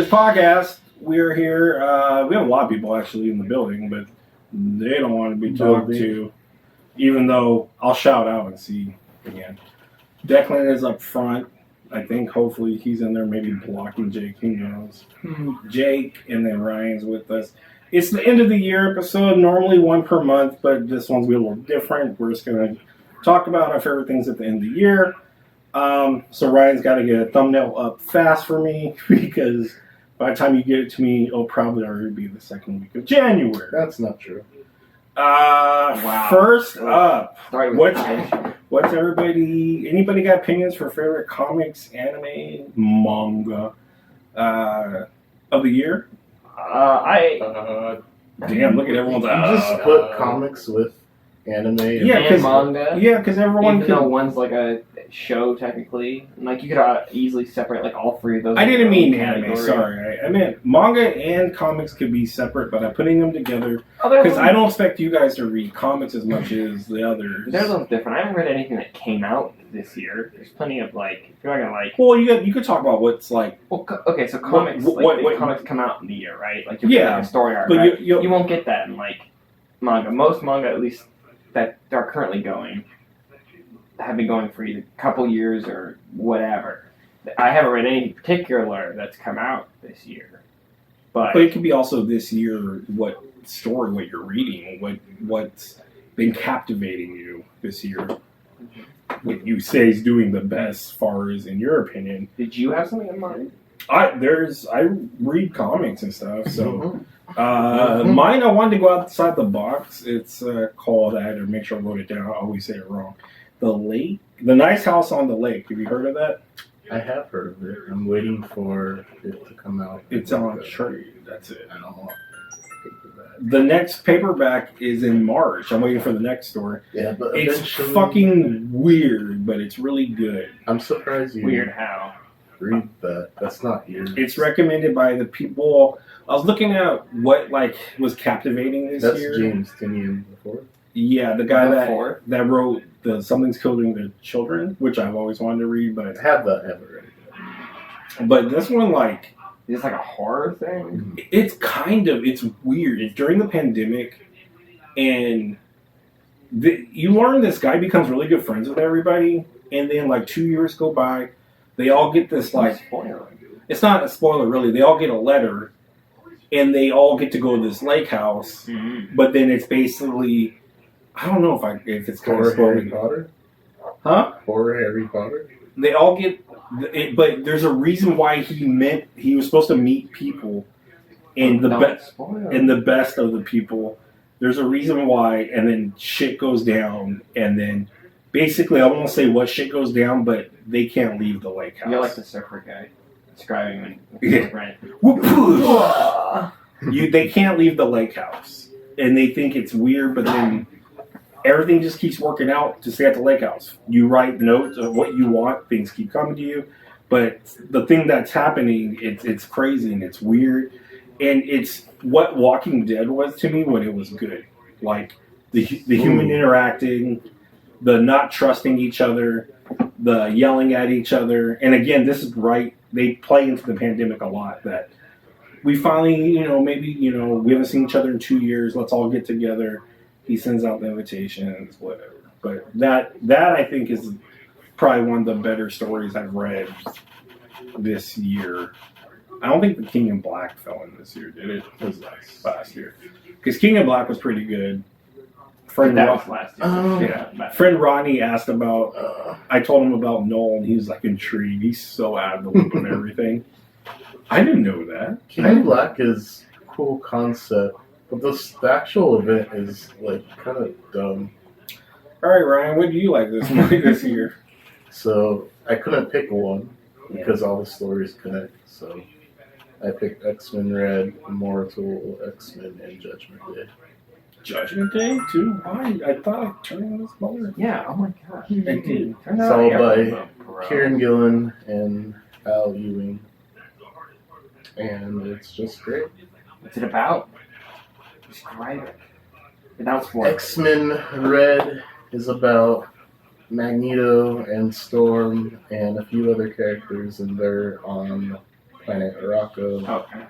this podcast. We're here. We have a lot of people actually in the building, but they don't want to be talked to. Even though I'll shout out and see again. Declan is up front. I think hopefully he's in there, maybe blocking Jake. Who knows? Jake, and then Ryan's with us. It's the end of the year episode. Normally one per month, but this one's a little different. We're just gonna talk about our favorite things at the end of the year. So Ryan's got to get a thumbnail up fast for me because by the time you get it to me, it'll probably already be the second week of January. That's not true. Wow. First up, what's anybody got opinions for favorite comics, anime, manga of the year? Damn, look at everyone's You just put comics with anime and manga. Yeah, because everyone even though one's like a show technically, like you could easily separate like all three of those. I didn't mean anime. Sorry, I meant manga and comics could be separate, but I'm putting them together because I don't expect you guys to read comics as much as the others. They're a little different. I haven't read anything that came out this year. There's plenty of like if you're not gonna like. Well, you could talk about what's like. Well, okay, so comics comics come out in the year, right? Like you're like a story arc, but right? you won't get that in like manga. Most manga, at least that are currently going, have been going for either a couple years or whatever. I haven't read any particular that's come out this year, but it could be also this year. What story? What you're reading? What's been captivating you this year? What you say is doing the best, as far as in your opinion. Did you have something in mind? I read comics and stuff, so mine I wanted to go outside the box. It's called, I had to make sure I wrote it down. I always say it wrong. The Nice House on the Lake. Have you heard of that? I have heard of it. I'm waiting for it to come out. It's on trade. That's it. I don't want paperback. The next paperback is in March. I'm waiting for the next story. Yeah, but it's fucking weird, but it's really good. I'm surprised you weird how. Read that. That's not yours. It's recommended by the people. I was looking at what was captivating this year. That's James Tynion before. Yeah, the guy that wrote the Something's Killing the Children, which I've always wanted to read, but I have read. But this one, is it like a horror thing? It's weird. It's during the pandemic, and you learn this guy becomes really good friends with everybody, and then 2 years go by. They all get this spoiler. It's not a spoiler really. They all get a letter, and they all get to go to this lake house. Mm-hmm. But then it's basically, I don't know if it's kind of Harry Potter, huh? Horror Harry Potter. They all get it, but there's a reason why he was supposed to meet people, and the best of the people. There's a reason why, and then shit goes down, and then. Basically, I won't say what shit goes down, but they can't leave the lake house. You're like the surfer guy describing They can't leave the lake house, and they think it's weird, but then everything just keeps working out to stay at the lake house. You write notes of what you want, things keep coming to you, but the thing that's happening, it's crazy and it's weird, and it's what Walking Dead was to me when it was good, like the human interacting. The not trusting each other, the yelling at each other. And again, this is right. They play into the pandemic a lot that we finally, maybe, we haven't seen each other in 2 years. Let's all get together. He sends out the invitations, whatever. But that I think is probably one of the better stories I've read this year. I don't think the King in Black fell in this year, did it? It was last year. Because King in Black was pretty good. Friend Ronnie asked about. I told him about Noel, and he was intrigued. He's so out of the loop of everything. I didn't know that. King in Black is a cool concept, but the actual event is kind of dumb. All right, Ryan, what do you like this year? So I couldn't pick one because all the stories connect. So I picked X-Men Red, Immortal, X-Men, and Judgment Day. Judgment Day too? Why? I thought I turned on this mother. Yeah. Oh my gosh. I did. It's all by Kieran Gillen and Al Ewing, and it's just great. What's it about? Describe it. Announce for X-Men Red is about Magneto and Storm and a few other characters, and they're on Planet Arako. Okay.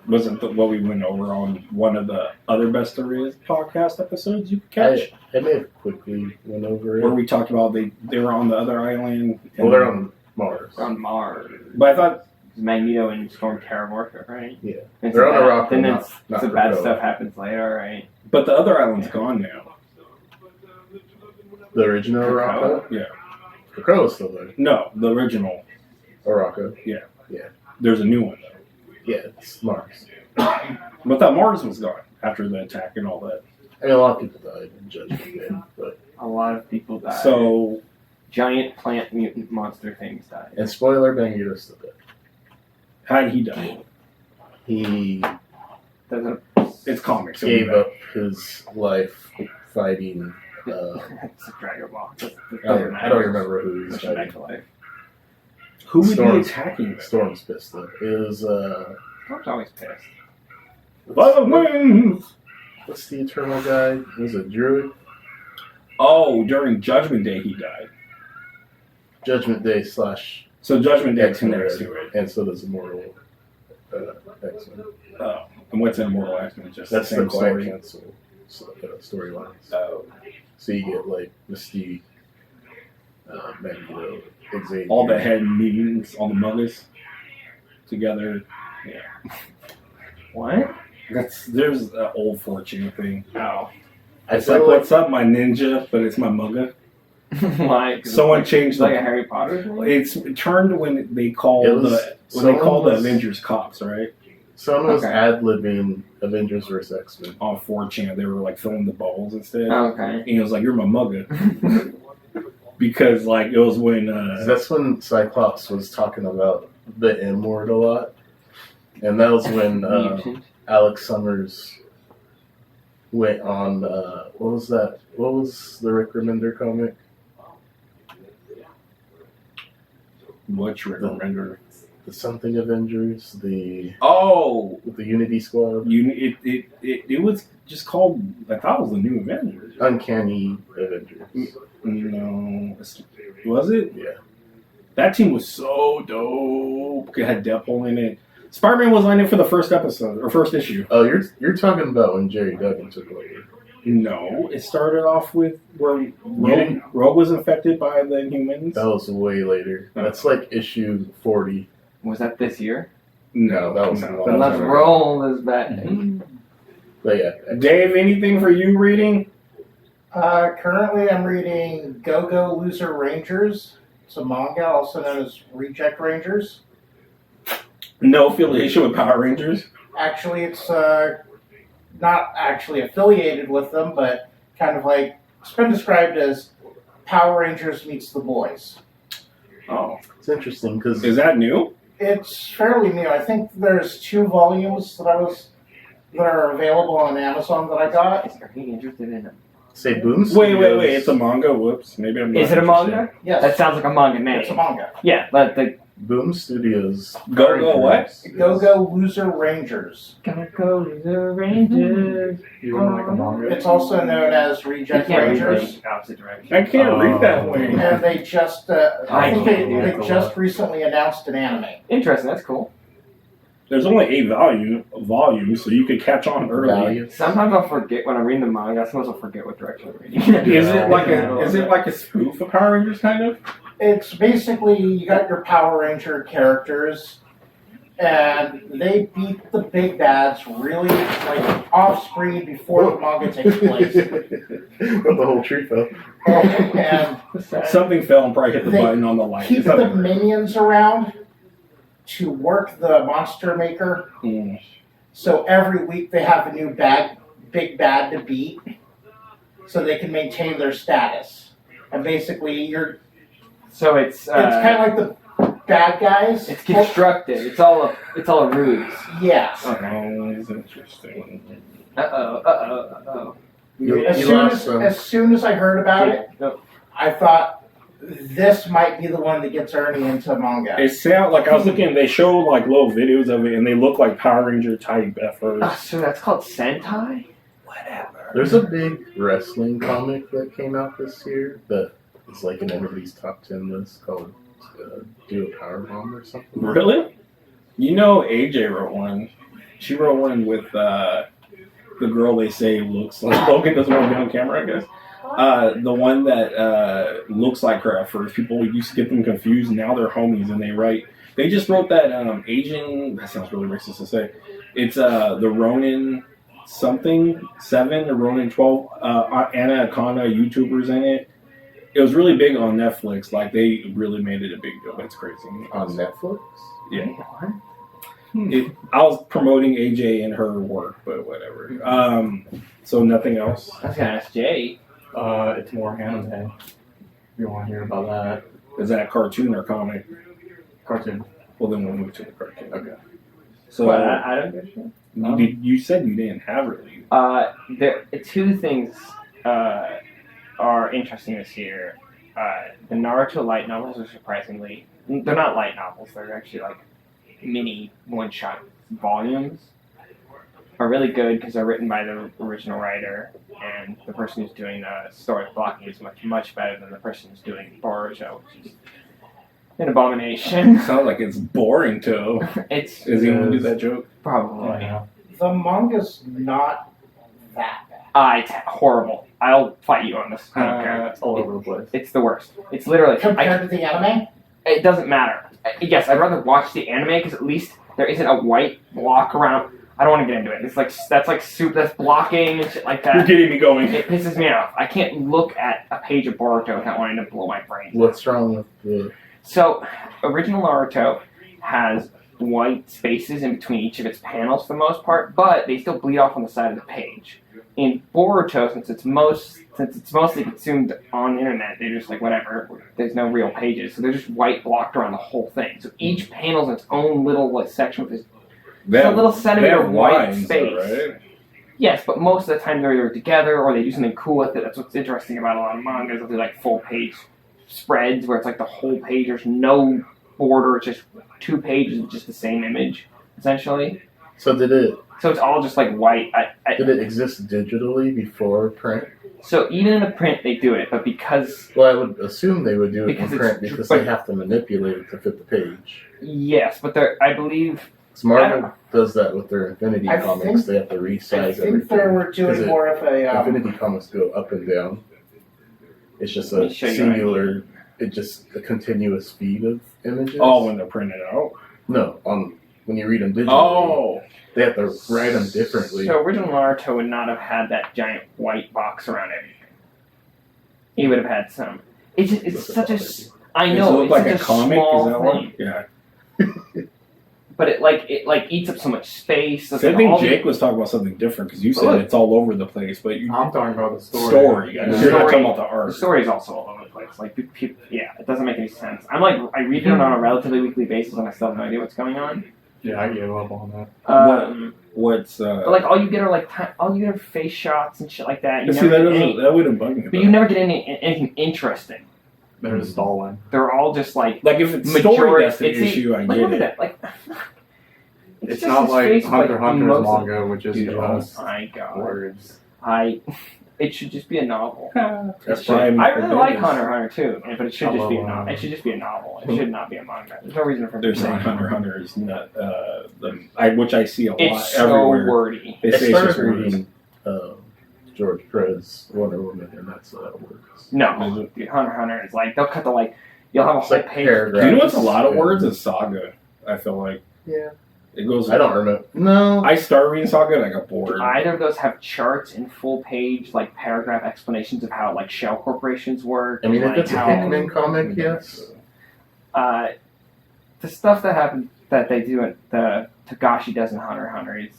Wasn't what we went over on one of the other Best There Is podcast episodes you could catch? I may have quickly went over it. Where we talked about they were on the other island. Well, they're on Mars. They're on Mars. But I thought, Magneto and Storm Terror, right? Yeah. And They're on bad, Arako, Then not- it's not so bad Krakoa. stuff happens later, right? but the other island's gone now. The original Krakoa? Arako? Yeah. Krakoa's still there. No, the original. Arako. There's a new one though. Yeah, it's Mars. But that Mars was gone after the attack and all that. I mean, a lot of people died in Judgment Day, but A lot of people died. So Giant plant mutant monster things died. and spoiler, Magneto's still dead. how did he die? He Doesn't. It's comics. gave up his life fighting. It's a Dragon Ball. I don't remember who he's Pushing back fighting. to life. Who would Storm. be attacking? Storm's pissed though. It was Storm's always pissed. By the winds. what's the Eternal guy? Was it Druid? Oh, during Judgment Day he died. Judgment Day slash So Judgment Day X-Men, connects to it. and so does Immortal X-Men. Oh, and what's in Immortal X-Men? Just That's the the same Quiet story. Cancel storylines. Oh, So you get like Mystique, Magneto, Xavier. all the head meetings, all the mothers together. What? There's an old fortune thing. Oh. I It's feel like, like what's up, my ninja? But it's my mugga. Why? 'Cause Someone it's changed like a the. Harry Potter thing? It's turned when they call It was- when they call the someone was- Avengers cops, right? someone was Okay. ad-libbing Avengers vs. X-Men. On 4chan, they were like filling the balls instead. Okay. And he was like, "You're my mugga," because like it was when That's when Cyclops was talking about the M word a lot. And that was when Mutant. Alex Summers went on, what was that? What was the Rick Remender comic? which Remender. The something Avengers, the Oh, Unity Squad, it was just called. I thought it was the New Avengers. Uncanny Avengers. No, was it? Yeah. That team was so dope. It had Deadpool in it. Spider-Man was on it for the first episode or first issue. Oh, you're talking about when Jerry Duggan took over. No, it started off with where didn't- Rogue was infected by the Inhumans. That was way later. That's like issue 40. Was that this year? No, that was a long Let's time ago. roll this back. But yeah, Dave, anything for you reading? Currently, I'm reading Go Go Loser Rangers. It's a manga, also known as Reject Rangers. No affiliation with Power Rangers. Actually, it's not actually affiliated with them, but kind of like it's been described as Power Rangers meets The Boys. Oh, it's interesting because is that new? It's fairly new. I think there's 2 volumes that are available on Amazon that I got. Are you interested in it? say Boom Wait, Studios- it's a manga. Whoops, maybe I'm not. Is it a interested. manga? Yes, That sounds like a manga name. it's a manga. Yeah, but the Boom Studios. Go what? Go Go Loser Rangers. Go the Rangers. You wouldn't like a manga? It's also known as You Reject can't read Rangers. the opposite direction. I can't read that Oh. way. And they just, I think can't they do just recently announced an anime. Interesting. That's cool. There's only 8 volumes, so you could catch on early. Valiant. Sometimes I'll forget when I'm reading the manga. Sometimes I'll forget what direction I'm reading. Is it like a spoof of Power Rangers, kind of? It's basically, you got your Power Ranger characters, and they beat the big bads really, like, off-screen before the manga takes place. But the whole tree fell. And Something fell and probably hit the They button on the light. keep It's the not- minions around to work the monster maker. Mm. So every week they have a new big bad to beat, so they can maintain their status. And basically, So it's it's kind of like the bad guys. it's constructed. It's all a ruse. Yes. Oh, that's interesting. You As lost soon as I heard about it, No. I thought this might be the one that gets Ernie into manga. It sound like I was looking. They show like little videos of it, and they look like Power Ranger type at first. So that's called Sentai. Whatever. There's a big wrestling comic that came out this year that is like in everybody's top 10 list called Do a Power Bomb or something. Really? You know, AJ wrote one. She wrote one with the girl they say looks like Logan doesn't want to be on camera, I guess. The one that looks like her at first. People used to get them confused. Now they're homies and they write. They just wrote that Asian. That sounds really racist to say. It's the Ronin something 7 or Ronin 12. Anna Akana YouTubers in it. It was really big on Netflix. Like they really made it a big deal. It's crazy. On Netflix? Yeah. I was promoting AJ and her work, but whatever. So nothing else. I was gonna ask Jay. It's more anime. If you want to hear about that. Is that cartoon or comic? Cartoon. Well, then we'll move to the cartoon. Okay. So But I don't get you. you said you didn't have really. There two things are interesting this year. The Naruto light novels are surprisingly they're not light novels. They're actually like mini one-shot volumes. Are really good because they're written by the original writer, and the person who's doing the story blocking is much better than the person who's doing Boruto, which is an abomination. Sounds like it's boring too. It's Is he gonna do that joke? probably. Yeah. The manga's not that bad. It's horrible. I'll fight you on this. I don't care. It's all over the place. It's the worst. It's literally. Compared to the anime? It doesn't matter. Yes, I'd rather watch the anime because at least there isn't a white block around. I don't want to get into it. It's like that's soup that's blocking and shit like You're that. getting me going. It pisses me off. I can't look at a page of Boruto without wanting to blow my brain. What's wrong with the... So, original Naruto has white spaces in between each of its panels for the most part, but they still bleed off on the side of the page. In Boruto, since it's mostly consumed on the internet, they're just like whatever. There's no real pages, so they're just white blocked around the whole thing. So each panel's its own little like section with this a little centimeter of white lines, space. though, right? Yes, but most of the time they're either together or they do something cool with it. That's what's interesting about a lot of mangas. They'll do like full page spreads where it's like the whole page. There's no border. It's just 2 pages with just the same image, essentially. So did So it's all just like white. it exist digitally before print? So even in the print they do it, but because Well, I would assume they would do it in Because it's- print because but- they have to manipulate it to fit the page. yes, but I believe So Marvel does that with their Infinity I Comics. think- They have to I resize think they everything. were doing more of a. Infinity Comics go up and down. It's just Let a me show you singular. It's just a continuous feed of images. Oh, when they're printed out. No, when you read them digitally, Oh, they have to write them differently. So original Naruto would not have had that giant white box around everything. He would have had some. It's such a. I does it know look it's like such a comic? small Is that thing, one? Yeah. but it eats up so much space. So So I all think the- Jake was talking about something different because you said Look. it's all over the place, but you I'm talking about the story. story. Yeah. You're not talking about the The art. story is also all over the place. Like, yeah, it doesn't make any sense. I read it on a relatively weekly basis, and I still have no idea what's going on. Yeah, I gave up on that. What's But like all you get are face shots and shit like that. You see, never get any, that wouldn't bug me. but you never get anything interesting. There's stalling. They're all just like Like if it's majority. story that's the it's issue, I like, get look it. at that. Like, It's just not his like face, Hunter x Hunter's mostly- manga, which is Dude, oh just my god. words. It should just be a novel. That's It should- Brian I really like Bendis. Hunter x Hunter too, but it should I just be a love novel. Hunter. It should just be a novel. It should not be a manga. There's no reason for it They're to be saying a manga. Hunter x Hunter is not which I see a lot It's so everywhere. wordy. They I say it's just started words. reading George Perez Wonder Woman, and that's how it works. No, dude, Hunter x Hunter is like they'll cut the you'll have a It's whole like page. paragraphs. Do you know what's a lot of Yeah. words? Is Saga. I feel like Yeah. it goes. I don't remember. No. I started reading Saga and I got bored. Either of those have charts and full page paragraph explanations of how shell corporations work. I mean, and, if it's a how, Hickman comic, yes. The stuff that happened that they do at the Togashi does in Hunter x Hunter is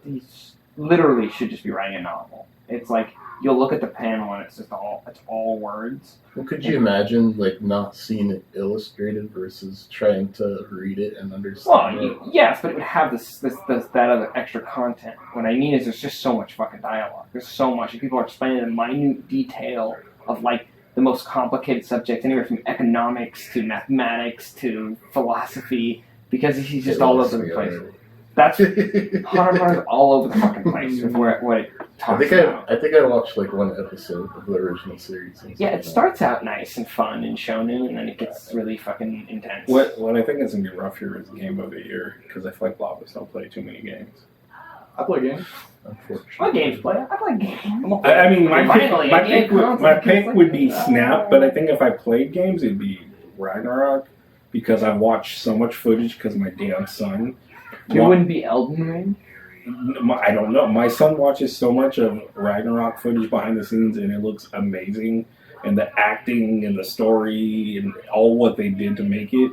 he's literally should just be writing a novel. It's like you'll look at the panel and it's all words. Well, could you imagine not seeing it illustrated versus trying to read it and understand it? Yes, but it would have that other extra content. What I mean is there's just so much fucking dialogue. There's so much, and people are explaining the minute detail of the most complicated subjects, anywhere from economics to mathematics to philosophy, because he's just all over the place. That's Hunter x Hunter's all over the fucking place with what it talks about. I think I watched like one episode of the original series. Yeah, it starts out nice and fun and shonen, and then it gets really fucking intense. What I think is gonna be rough here is Game of the Year because I feel like Lobos don't play too many games. I play games. Unfortunately. I games play. I play games. I mean, Finally, a game console my kids pick like would be that. Snap, but I think if I played games, it'd be Ragnarok because I watched so much footage because my damn son. It wouldn't be Elden Ring. I don't know. My son watches so much of Ragnarok footage behind the scenes, and it looks amazing. And the acting and the story and all what they did to make it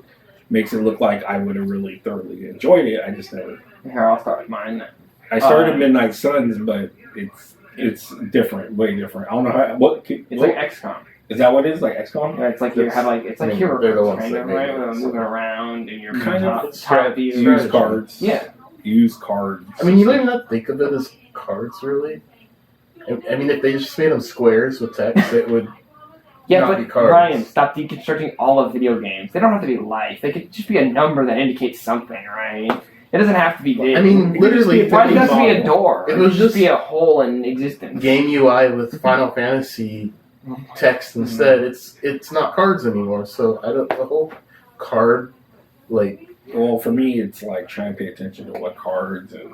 makes it look like I would have really thoroughly enjoyed it. I just never. Here, I'll start with mine then. I started Midnight Suns, but it's different, way different. I don't know what. It's what like XCOM. is that? What it is like XCOM? Yeah, it's like you have like it's like hero they're the cards, ones kind that of made right, it, where they're so. moving around and you're Kind of. top view. Use cards. Yeah, Use cards. I mean, you don't even have to think of it as cards, really. I mean, if they just made them squares with text, it would. yeah, Not be but cards. Ryan, stop deconstructing all of video games. They don't have to be life. They could just be a number that indicates something, right? It doesn't have to be big. I mean, It could just be literally, a why does it have to be a model. door? It was just be just- a hole in existence. game UI with Final Fantasy text instead. It's not cards anymore. So the whole card like Well, for me, it's like trying to pay attention to what cards and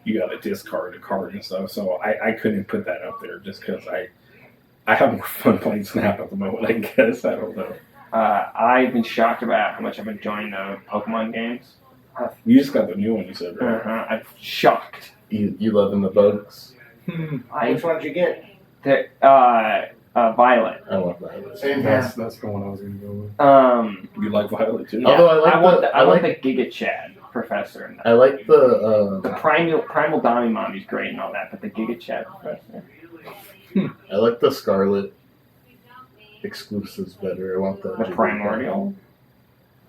you got to discard a card and stuff. So I couldn't put that up there just because I have more fun playing Snap at the moment. I guess I don't know. I've been shocked about how much I've been enjoying the Pokemon games. You just got the new one, you said, right? I'm shocked. you loving the bugs. I Which one did you get? Violet. I love that. Same here. That's the one I was gonna go with. You like Violet too? Yeah, Although I like I want like the Giga Chad professor. In that. I like The the primal Damimon great and all that, but the Giga Chad professor. I like the Scarlet exclusives better. I want the The primordial.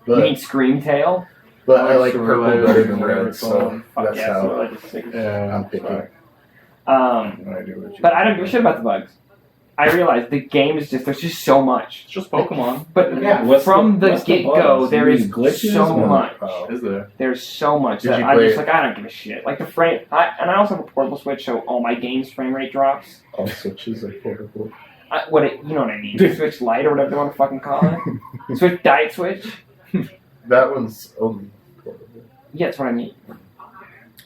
You but mean Screamtail? I like Sure, purple I- better than I- red. So that's yeah, so how like a six. Yeah. I'm picking. sorry. I do what you But I don't give a shit about the bugs. I realize the game is there's just so much. It's just Pokemon. But Yeah. What's from the what's get go, bugs? there You is mean glitches? so No. much. Oh. Is there? There's so much Did that you I'm play just it? like, I don't give a shit. Like the frame, and I also have a portable Switch, so all my games frame rate drops. All switches are portable. You know what I mean? Switch Lite or whatever they want to fucking call it. Switch Diet Switch. That one's only portable. Yeah, that's what I mean.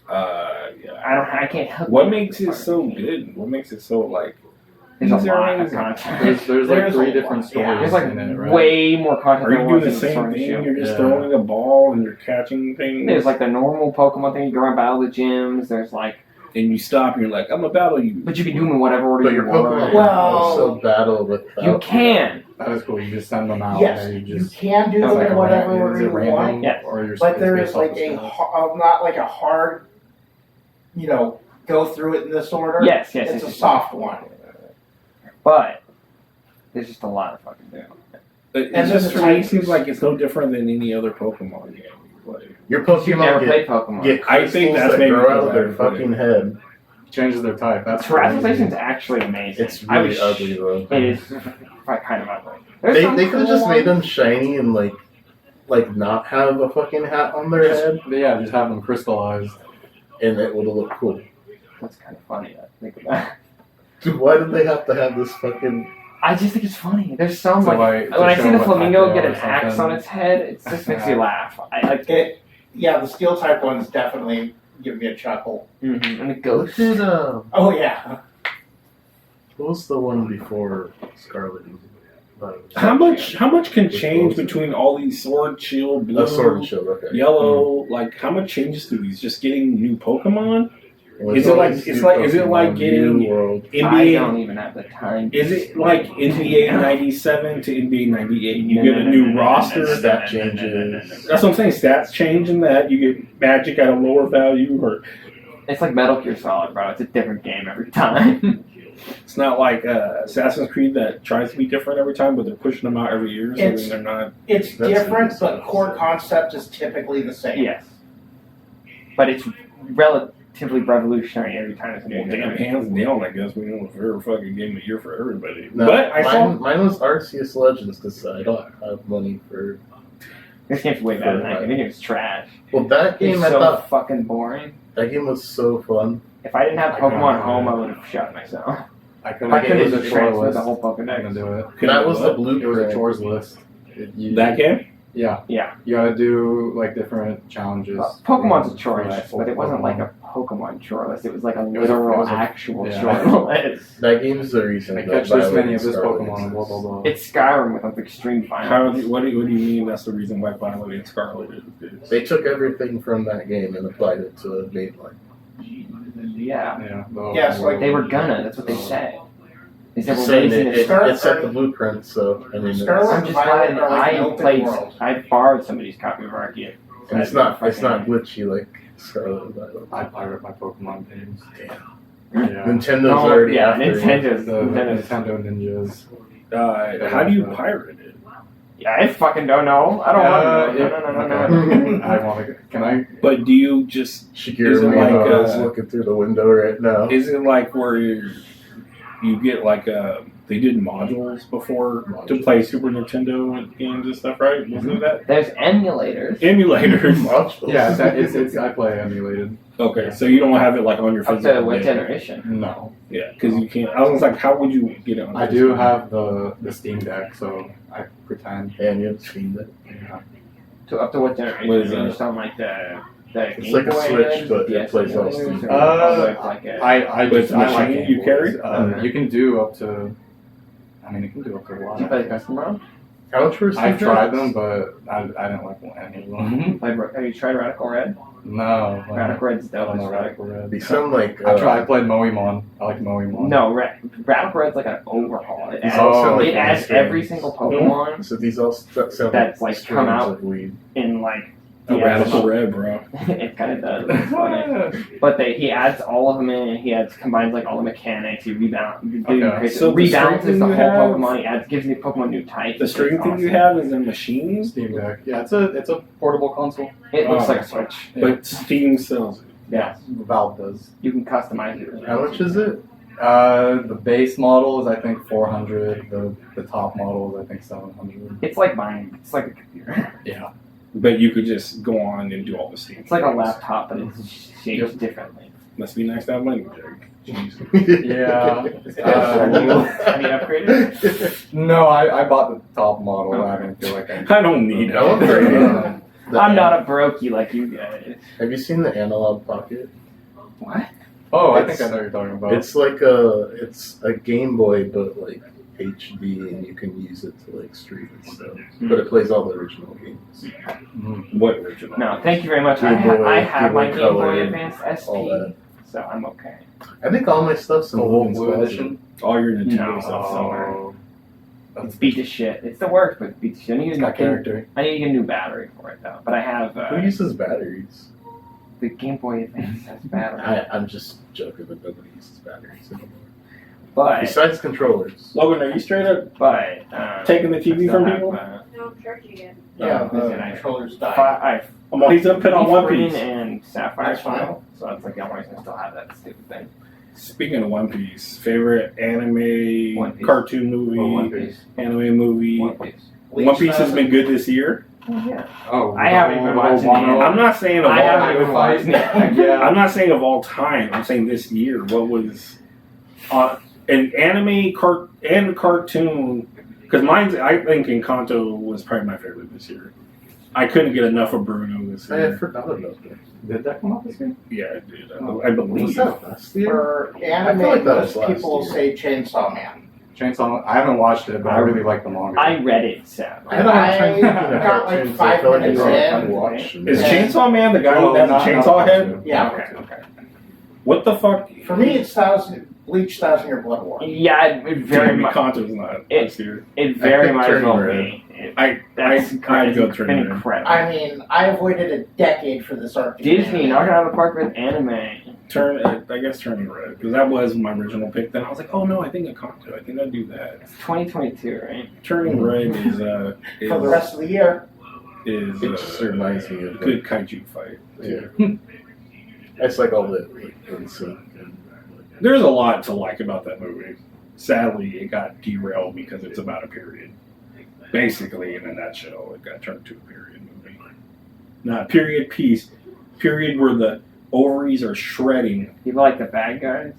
Yeah. I can't help. What it. makes it so good? What makes it so like? There's a These are lot of amazing. content. There's like There's three a different lot, stories yeah. There's like in it, right? way more content Are you than doing what's the in same Sword and thing? Shield. You're just Yeah. throwing a ball and you're catching things. There's like the normal Pokemon thing. You go around battle the gyms. There's like, and you stop and you're like, I'm gonna battle you. but you can do them in whatever order But you your want. Pokemon Well- also battle with. You can. That is cool. You just send them out Yes, and you you just. can do It's them like in a whatever is order it you random? want, Yeah. Or you're but there it's is like based a off not like a hard, go through it in this order. Yes. It's a soft one. But there's just a lot of fucking doing. It And just then to the me types- seems like it's no different than any other Pokemon game you play. Your You've never Pokemon played Pokemon. get I think crystals that's that maybe grow out of because their I haven't fucking head. it. Changes their type. That's Terrazzation's actually amazing. It's I really was- ugly though. It is kind of ugly. There's They some could have cool just made ones. them shiny and like not have a fucking hat on their head, Yeah, just have them crystallized. and it would have looked cool. That's kind of funny. I think about. Dude, why did they have to have this fucking? I just think it's funny. There's some So, like to when I show see the what flamingo type get they an are or axe on something. its head, it just makes me laugh. I like The steel type ones definitely give me a chuckle. and the What ghost. did Oh yeah. what was the one before Scarlet? How much can change between all these Sword, Shield, Blue, Sword and Shield? Okay. Yellow? Like how much changes through these? Just getting new Pokemon? Well, Is it like- always it's new like- is it like Pokemon, getting- new world? I NBA? don't even have the time. Is it like NBA '97 to NBA '98? You get a new roster. Stat changes. That's what I'm saying. Stats change in that. You get Magic at a lower value, or It's like Metal Gear Solid, bro. It's a different game every time. it's not like Assassin's Creed that tries to be different every time, but they're pushing them out every year, so It's- then they're not. It's That's different, what but it core says. concept is typically the same. Yes, but it's relatively revolutionary every time it's a new Well, damn, game. hands down, I guess we know a fair fucking game of the year for everybody. No, but I saw. mine was Arceus Legends because I don't have money for. This game's way better than that. I think it's trash. Well, that It's game I so thought fucking boring. that game was so fun. If I didn't have I couldn't Pokemon do Home, it. I would have shot myself. I I couldn't game couldn't was a chore transfer list. the whole I'm gonna Pokedex. do it. That was the It was a blueprint. chores list. That game? Yeah. Yeah. You gotta do like different challenges. Pokemon's a chore for each list, but it wasn't like Pokemon. a Pokemon chore list. It was like a was a- literal, it was a- actual yeah. chore list. That game's the reason. I that catch this Violet many and of this Scarlet Pokemon. Blah exists. blah blah. It's Skyrim with extreme How? violence. What do you mean? That's the reason why Violet and Scarlet is. They took everything from that game and applied it to a mainline. Yeah. Yeah. the- Yes, like They were gonna, that's what they said. They said we're Saying raising it, this. it set the blueprint, so I mean, Scarlet- I'm just Violet glad are like I an open played, world. I borrowed somebody's copy of Arceus. and it's not glitchy like Scarlet and Violet. I pirate my Pokemon games. Damn. Yeah. Nintendo's No, already yeah, after. Nintendo's, The Nintendo's. Nintendo Ninjas. How do you pirate it? Yeah, I fucking don't know. I don't want to. No. I want to. Can I? But do you just? Shigeru Is it like, Miyamoto is uh, looking through the window right now. Is it like where you get like they did modules before to play Super Nintendo games and stuff, right? Wasn't it that? There's emulators. Emulators. Modules. Yeah, it's I play emulated. Okay, so you don't have it like on your Up physical to what disc. generation? No, Yeah, because you can't. I was like, how would you get it on? I do have the Steam Deck, so I pretend. And you have Steam Deck. Yeah. Up to what generation? What is Are you that? just on like the It's Game like a Boy Switch, emulators, but the it plays all DS Steam. emulators, or like a, I But it's just I like machine Game you Boys. carry? You can do up to. I mean, it can do up to a you lot. play custom ROM? How much were Steam I've tried Decks? them, but I didn't like any of them. Have you tried Radical Red? No, Radical Red's I dope. don't know as fuck. Radical Red. They sound like. I played Moemon. I like Moemon. No, Radical Red's like an overhaul. It adds, Oh, it adds games. every single Pokemon So these all sound That's, like, streams come out. of weed. in like. a he adds Radical them- Red, bro. It kind of does. It's funny. But he adds all of them in. He combines like all the mechanics. He Okay. So the rebalances string the whole you have- Pokemon. He gives the Pokemon new types. The It's string thing you awesome. have is in machines, Steam Deck. Yeah, it's a portable console. It looks Oh. like a Switch. but Steam sells it. Yeah, Valve does. you can customize it. How much is it? The base model is I think 400. The top model is I think 700. It's like mine. It's like a computer. Yeah. But you could just go on and do all the Steam. It's like a things. laptop, but it's shaped differently. Must be nice to have money, Jake. Jeez. Yeah. Have you upgraded? No, I bought the top model. I didn't feel like I. I don't need I want it. I'm not a brokey like you guys. Have you seen the Analog Pocket? What? Oh, I It's- think I know what you're talking about. It's like it's a Game Boy, but like HD, and you can use it to like stream and stuff. But it plays all the original games. Mhm. What original? No, thank you very much. Game Boy, I have Game my Boy Game Boy Color, Advance all SP, that. so I'm okay. I think all my stuff's in The Logan's blue closet. edition. All your Nintendo No. stuff somewhere. Oh, It's beat to shit. It's the worst, but it's beat to shit. it's got character. I need to get a new battery for it though. But I have Who uses batteries? the Game Boy Advance has battery. I'm just joking, but nobody uses batteries anymore. But Besides controllers. Logan, are you straight up taking the I TV still from have, people? No, I'm charging it. Yeah, Oh, the okay. controllers died. I Well, he's gonna put on One Green Piece. and Sapphire That's fine. file, so it's like the only reason I still have that stupid thing. Speaking of One Piece, favorite anime, One Piece. cartoon movie, Or One Piece. anime movie. One Piece. One Piece has been good this year. Oh, yeah. Oh, I haven't even watched it yet. I'm not saying of all I haven't even Fight. watched it. Yeah. I'm not saying of all time. I'm saying this year. What was an anime and cartoon? Because mine's, I think Encanto was probably my favorite this year. I couldn't get enough of Bruno this I year. forgot about that. Did that come out this year? Yeah, I did. I Was believe. that last year? For I anime, feel like that most was last people year. say Chainsaw Man. Chainsaw. I haven't watched it, but I really like the manga. I read it, so. I don't have time to got like cartoons. 5 I feel like minutes I in. watch. Is Yeah. Chainsaw Man the guy Oh, who has not- a not chainsaw that head? too. Yeah. Okay. What the fuck? For me, it's Bleach 1,000 Year Blood War. Yeah, it very much. Encanto's not It- this year. It very think much Turning will Red. be. I'd go It's Turning been Red. incredible. I mean, I waited a decade for this arc to be Disney animated. knocking out of the park with anime. I guess Turning Red, because that was my original pick. Then I was like, oh no, I think Encanto. I think I'd do that. It's 2022, right? Turning Red is For the rest of the year. is It just reminds me of good kaiju fight. Yeah. It's like all the like, in sync and There's a lot to like about that movie. Sadly, it got derailed because it's about a period. Basically, in a nutshell, it got turned to a period movie. Not period piece. Period where the ovaries are shredding. People like the bad guys.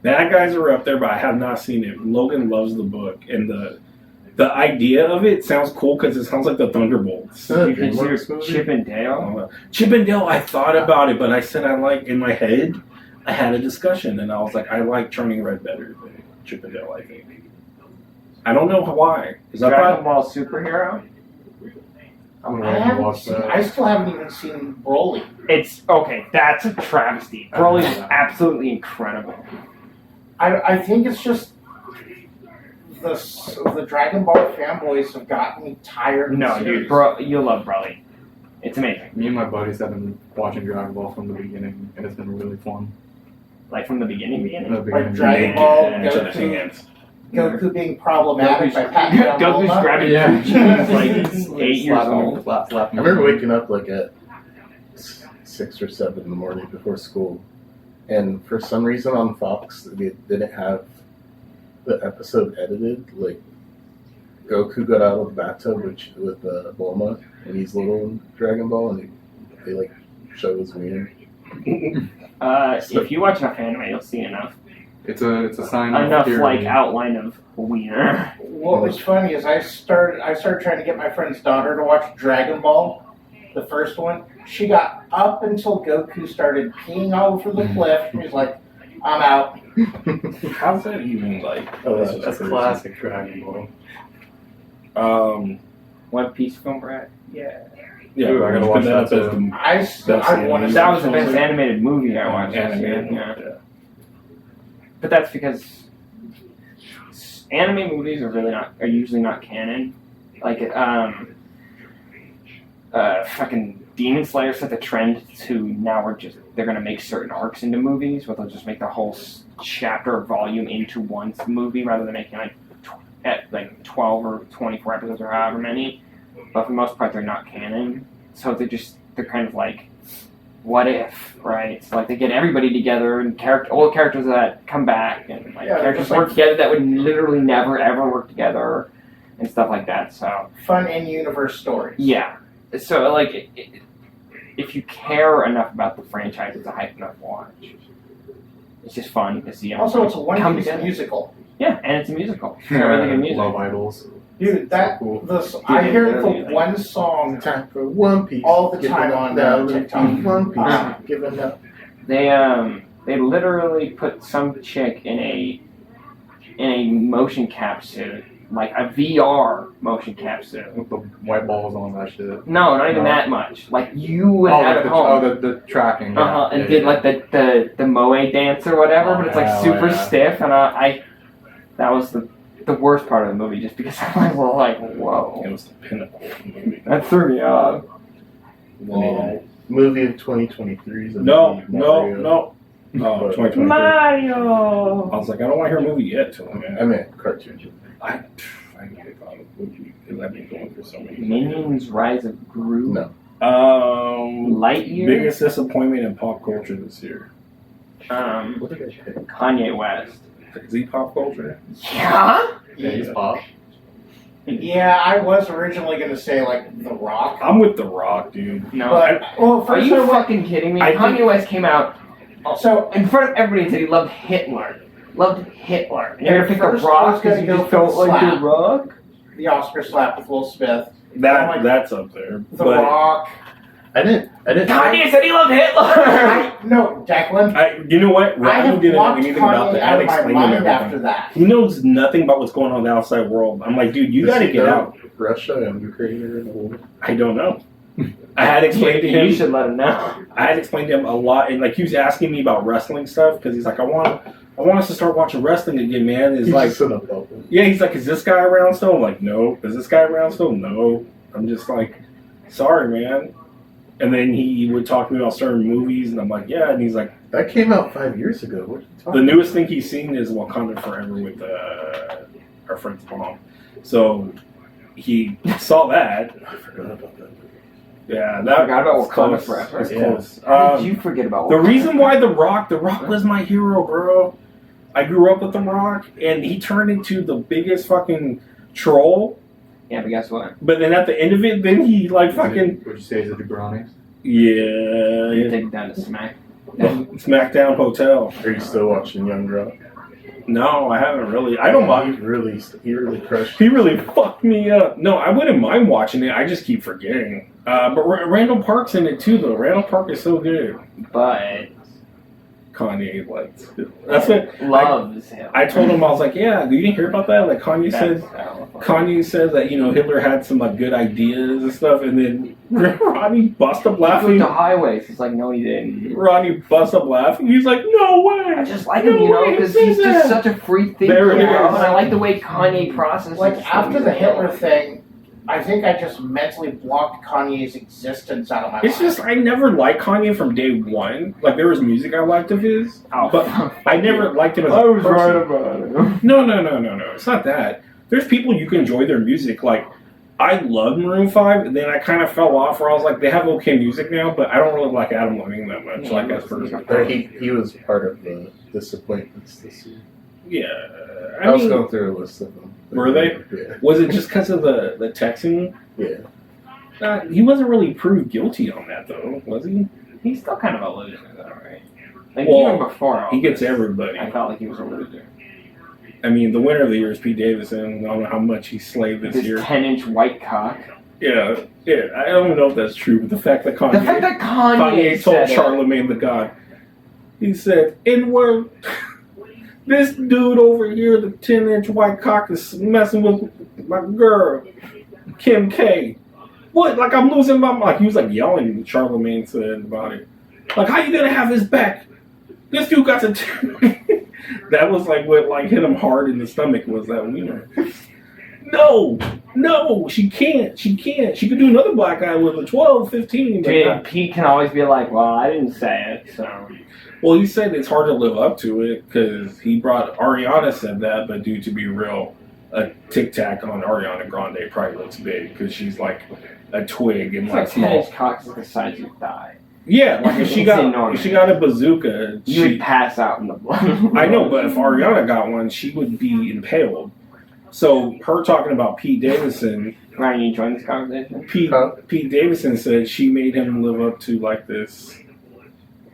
Bad guys are up there, but I have not seen it. Logan loves the book, and the idea of it sounds cool because it sounds like the Thunderbolts. You consider Chip and Dale? Chip and Dale, I thought about it, but I said I like in my head. I had a discussion, and I was like, I like Turning Red better than Chip and Dale. I think. I don't know why. Is that Dragon Ball superhero? I'm I gonna haven't watch seen. that. I still haven't even seen Broly. It's okay. That's a travesty. Broly is absolutely incredible. I think it's just the Dragon Ball fanboys have gotten me tired. of the No, series. dude, bro, you'll love Broly. It's amazing. Me and my buddies have been watching Dragon Ball from the beginning, and it's been really fun. Like from the beginning. From the Like beginning. Dragon Ball, Yeah, Goku, Goku being problematic by patting down Goku's Bulma. grabbing Yeah. cheese like he's 8 years Slap him, old. slap I him. remember waking up like at 6 or 7 in the morning before school, and for some reason on Fox they didn't have the episode edited. Like Goku got out of the bathtub with Bulma, and he's little in Dragon Ball, and they like show his wiener. If you watch enough anime, you'll see enough It's a sign of like purity. outline of wiener. What was funny is I started trying to get my friend's daughter to watch Dragon Ball, the first one. She got up until Goku started peeing all over the cliff. She was like, "I'm out." How's that even like? Oh, That's crazy. classic Dragon Ball. One Piece film, Brad. Yeah. Yeah, Ooh, I gotta watch that as too. I want to. That was the best animated movie I watched. this year, animated. Yeah. But that's because anime movies are usually not canon. Like fucking Demon Slayer set the trend to now they're gonna make certain arcs into movies, where they'll just make the whole chapter or volume into one movie rather than making like 12 or 24 episodes or however many. But for the most part, they're not canon, so they're kind of like, what if, right? So like they get everybody together and old characters that come back and like Yeah, characters just work like- together that would literally never ever work together and stuff like that. So Fun in-universe stories. yeah, so like if you care enough about the franchise, it's a hype enough watch. It's just fun to see them Also, it's a come one-piece together. musical. Yeah, and it's a musical. It's really good music. Love Idols. Dude, that Cool. I hear really the one song. Time for One Piece. All the Giving time up on, now, TikTok. One Piece. Ah. Giving up. They literally put some chick in a motion cap suit, like a VR motion cap suit. With the white balls on that shit. No, not even No. that much. Like you would Oh, have like at home. the tracking. Yeah. Uh-huh, and Yeah, did yeah. like the moe dance or whatever, Oh, but it's like yeah, super yeah. stiff, and I that was the worst part of the movie, just because I was like, whoa, It was the pinnacle of the movie. that threw me off. Whoa. Movie of 2023 is a No, movie, no, Mario. no. Oh, 2023. I Mario. was like, I don't want to hear a movie yet till then. I meant cartoon. I get it on a movie because I've been going through so many. Minions: Rise of Gru. No. Lightyear. Biggest disappointment in pop culture this year. What did I pick? Kanye West. Is he pop culture? Yeah. Yeah, he's pop. Yeah, I was originally going to say like The Rock, I'm with The Rock, dude. No. but well, Are first you I went, fucking kidding me? I Kanye think- West came out so in front of everybody and said he loved Hitler. Loved Hitler. And you're gonna pick First, The I Rock was gonna because you go just for don't the like slap. The Rock? the Oscar slap with Will Smith, That's up there. The But Rock. I didn't. Kanye said he loved Hitler! No, Declan. you know what? I have Ryan didn't know blocked anything about Kanye that. out I'd of my explain him mind everything. after that. He knows nothing about what's going on in the outside world. I'm like, dude, you Does got to he get know out. Russia and Ukraine are in a war. I don't know. I had explained to You him. should let him know. I had explained to him a lot, and like he was asking me about wrestling stuff because he's like, I want us to start watching wrestling again, man. It's He's like, just in a bubble. yeah, he's like, is this guy around still? I'm like, no. Is this guy around still? No. I'm just like, sorry, man. And then he would talk to me about certain movies, and I'm like, yeah. And he's like, That came out 5 years ago. What are you the talking newest thing he's seen is Wakanda Forever with our friend's mom. So he saw that. about? I forgot about that. Yeah, that Forgot about was Wakanda close. Forever? It's Yeah. close. How did you forget about The Wakanda? reason why The Rock was my hero, bro. I grew up with The Rock, and he turned into the biggest fucking troll Yeah, but guess what? But then at the end of it, then he like fucking Would you say is it the Brownies? You yeah, take it down to Smack. SmackDown Hotel. Are you still watching Young Rock? No, I haven't really. I don't mind. He really crushed. He really fucked me up. No, I wouldn't mind watching it. I just keep forgetting. But Randall Park's in it too, though. Randall Park is so good. But Kanye likes it. That's what loves him. I told him. I was like, yeah, you didn't hear about that? Like Kanye said. Kanye said that Hitler had some like good ideas and stuff, and then Ronnie bust up He moved laughing. to highways. He's like, no, he didn't. Ronnie bust up laughing. He's like, no way. I just like him, because he's just such a free thinker. There it And is. I like the way Kanye processes. Like after things. the Hitler thing, I think I just mentally blocked Kanye's existence out of my It's life. just I never liked Kanye from day one. Like there was music I liked of his, Oh, but I never liked him as a person. about it. No. It's not that. There's people you can enjoy their music. Like I love Maroon 5, and then I kind of fell off where I was like, they have okay music now, but I don't really like Adam Levine that much. Yeah, Like as person. He was part of the disappointments this year. Yeah, I was going through a list of them. Were they? Yeah. Was it just because of the texting? Yeah. He wasn't really proved guilty on that though, was he? He's still kind of a loser, though, right? Like Well, even before all He gets this, everybody. I felt like he was a loser. I mean, the winner of the year is Pete Davidson. I don't know how much he slayed this His year. 10-inch white cock. Yeah. I don't know if that's true, but the fact that The fact that Kanye told said Charlemagne the God, he said, "N-word, this dude over here, the 10-inch white cock, is messing with my girl, Kim K." What? Like I'm losing my mind. Like he was like yelling. Charlemagne said about it. Like how you gonna have his back? This dude got to. That was like what like hit him hard in the stomach was that wiener. No, she can't. She could do another black guy with a 12, 15. But Dude, not- Pete can always be like, well, I didn't say it, so. Well, he said it's hard to live up to it because he brought Ariana said that, but due to be real, a tic tac on Ariana Grande probably looks big because she's like a twig and It's like like small. 10-inch cock is the size of your thigh. Yeah, like if she It's got enormous. a bazooka, You would she, pass out in the blood. I know, but if Ariana got one, she would be impaled. So her talking about Pete Davidson, Ryan, you join this conversation? Pete Davidson said she made him live up to like this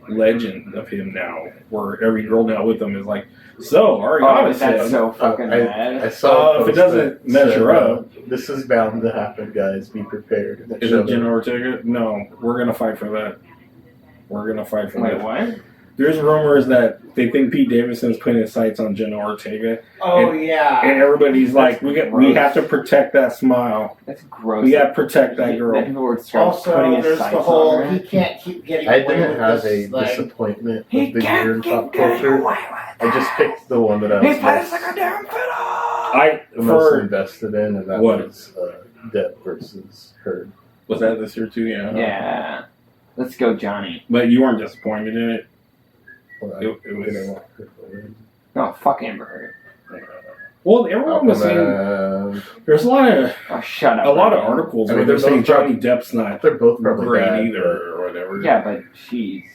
legend of him now, where every girl now with him is like, so Ariana That's said, so fucking I bad. saw a if it post doesn't that measure said, up. This is bound to happen, guys. Be prepared. And it is showed it Jenna Ortega? No, we're gonna fight for that. We're gonna fight for Wait, that. what? There's rumors that they think Pete Davidson's putting his sights on Jenna Ortega, Oh and yeah. everybody's like, we gross. have to protect that smile. That's gross. We got to protect that girl. That people would start Also, putting his there's sights the whole on he her. can't keep getting I away didn't with have a this thing. disappointment He of the year can't in pop keep getting culture. away with I just picked the one that I was He plays most, like a damn fiddle. I most invested in, and that What? was Depp versus Heard. was that this year too, yeah. Yeah. Let's go, Johnny. But you weren't disappointed in it. Well, I It was- didn't want Heard to win. No, fuck Amber Heard. Well, everyone was saying Aquaman. there's a lot of Oh, shut up. articles I where mean, they're they're saying both Johnny Depp's not They're both probably great bad, either or whatever. Yeah, but she's.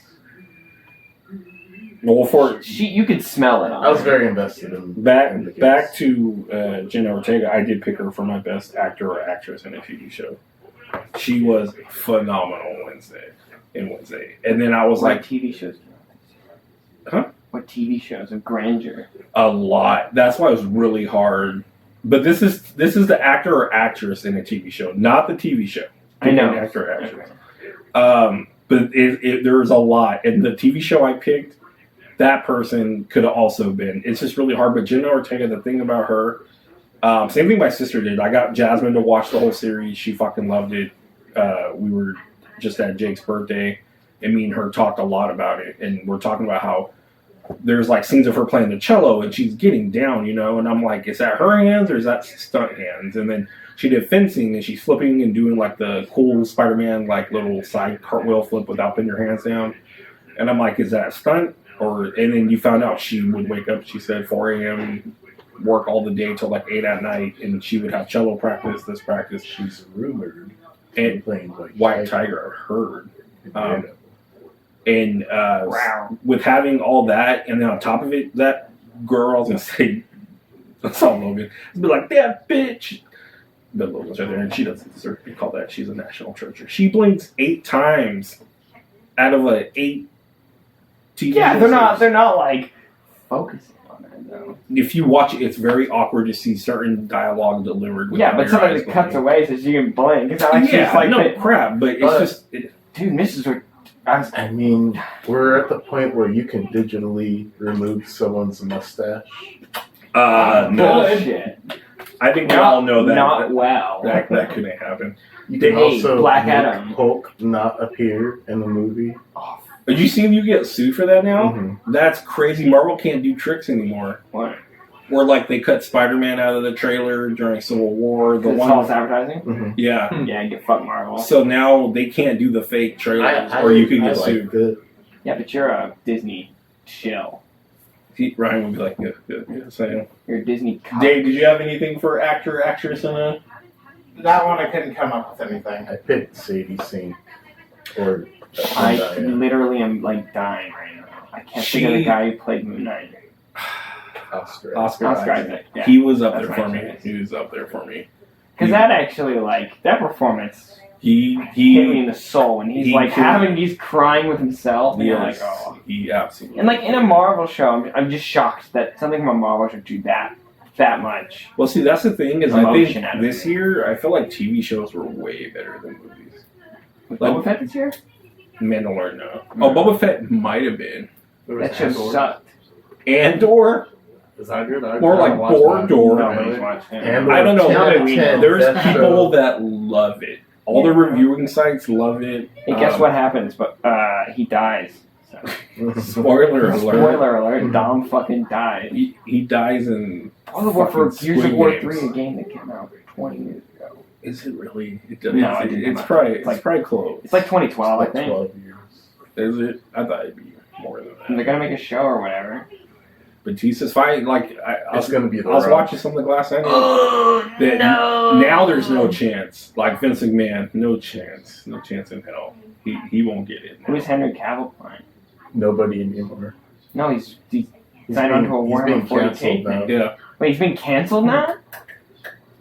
Well, for You could smell it on I was her. very invested in in the case. back to Jenna Ortega, I did pick her for my best actor or actress in a TV show. She was phenomenal Wednesday, and then I was What like, TV shows? Huh? What TV shows of grandeur? a lot. That's why it was really hard. But this is the actor or actress in a TV show, not the TV show. I know. Actor or actress. But there's a lot. And the TV show I picked, that person could have also been. It's just really hard. But Jenna Ortega, the thing about her, same thing my sister did. I got Jasmine to watch the whole series. She fucking loved it. We were just at Jake's birthday, and me and her talked a lot about it. And we're talking about how there's like scenes of her playing the cello, and she's getting down, and I'm like, is that her hands or is that stunt hands? And then she did fencing, and she's flipping and doing like the cool Spider-Man like little side cartwheel flip without putting your hands down. And I'm like, is that a stunt? And then you found out she would wake up, she said 4 a.m., work all the day till like 8 at night, and she would have cello practice, this practice. She's rumored And playing like White Tiger, I heard. Yeah. And Wow. with having all that, and then on top of it, that girl, I was going to say, that's all Logan, be like, that bitch. the logos are there, and she doesn't deserve to be called that. She's a national treasure. She blinks 8 times out of 8 TV Yeah, shows. they're not like focusing on it though. If you watch it, it's very awkward to see certain dialogue delivered. Yeah, without but your sometimes eyes it cuts blinking. away so she can blink. It's not like Yeah, she's like, no crap, but it's just dude, Mrs. Wood. I was, I mean, we're at the point where you can digitally remove someone's mustache. no. bullshit. I think we all know that Not well. that couldn't happen. You can Hey, also Black make Adam. Hulk not appear in the movie. But you see, you get sued for that now. Mhm. That's crazy. Marvel can't do tricks anymore. What? Where like they cut Spider-Man out of the trailer during Civil War. The It's one, false advertising? Mhm. yeah. Yeah, get fucked, Marvel. So now they can't do the fake trailers, or you could get I sued. liked it. Yeah, but you're a Disney shill. Ryan would be like, yeah. So, You're a Disney cop. Dave, did you have anything for actor, actress, and a? That one I couldn't come up with anything. I picked Sadie Sink or I Zendaya. literally am like dying right now. I can't think of the She- guy who played Moon Knight. Oscar. Oscar Oscar Isaac. Isaac. Yeah. He was up That's there for my me. choice. He was up there for me. Because that actually, like, that performance He hit me he. in the soul. And he's he like could- he's crying with himself. And you're like, Yes, oh. he absolutely. And like in a Marvel show, I'm just shocked that something from a Marvel show do that much. Well, see, that's the thing is, I Emotion think out of this it. year I feel like TV shows were way better than movies. Was Like- Boba Fett this year? Mandalorian, no. Oh, Boba Fett might have been. There was That show Andor. sucked. Andor, Is that good? more like Bordor. Nobody's watched it. Andor. I don't know. 10 out of we 10. know. There's Best people show. that love it. All the Yeah. reviewing sites love it. And guess what happens? But he dies. So, Spoiler alert. spoiler alert: Dom fucking died. He dies in. All the war for Fucking Gears of Squid War Games. 3, a game that came out 20 years ago. Is it really? It, No, it didn't it's come probably out. it's probably close. It's like 2012, I Like think. 12 years. Is it? I thought it'd be more than And they're that. gonna make a show or whatever. Batista's fight, like I It's was, gonna be the I was Rock. watching some of the Glass Onion. Oh That- Now there's no chance. Like Vince McMahon, no chance in hell. He won't get it. Who's Henry Cavill playing? Nobody anymore. No, he's He's signed being- onto a he's Warhammer being 40K canceled now. thing. Yeah. Wait, he's been canceled now?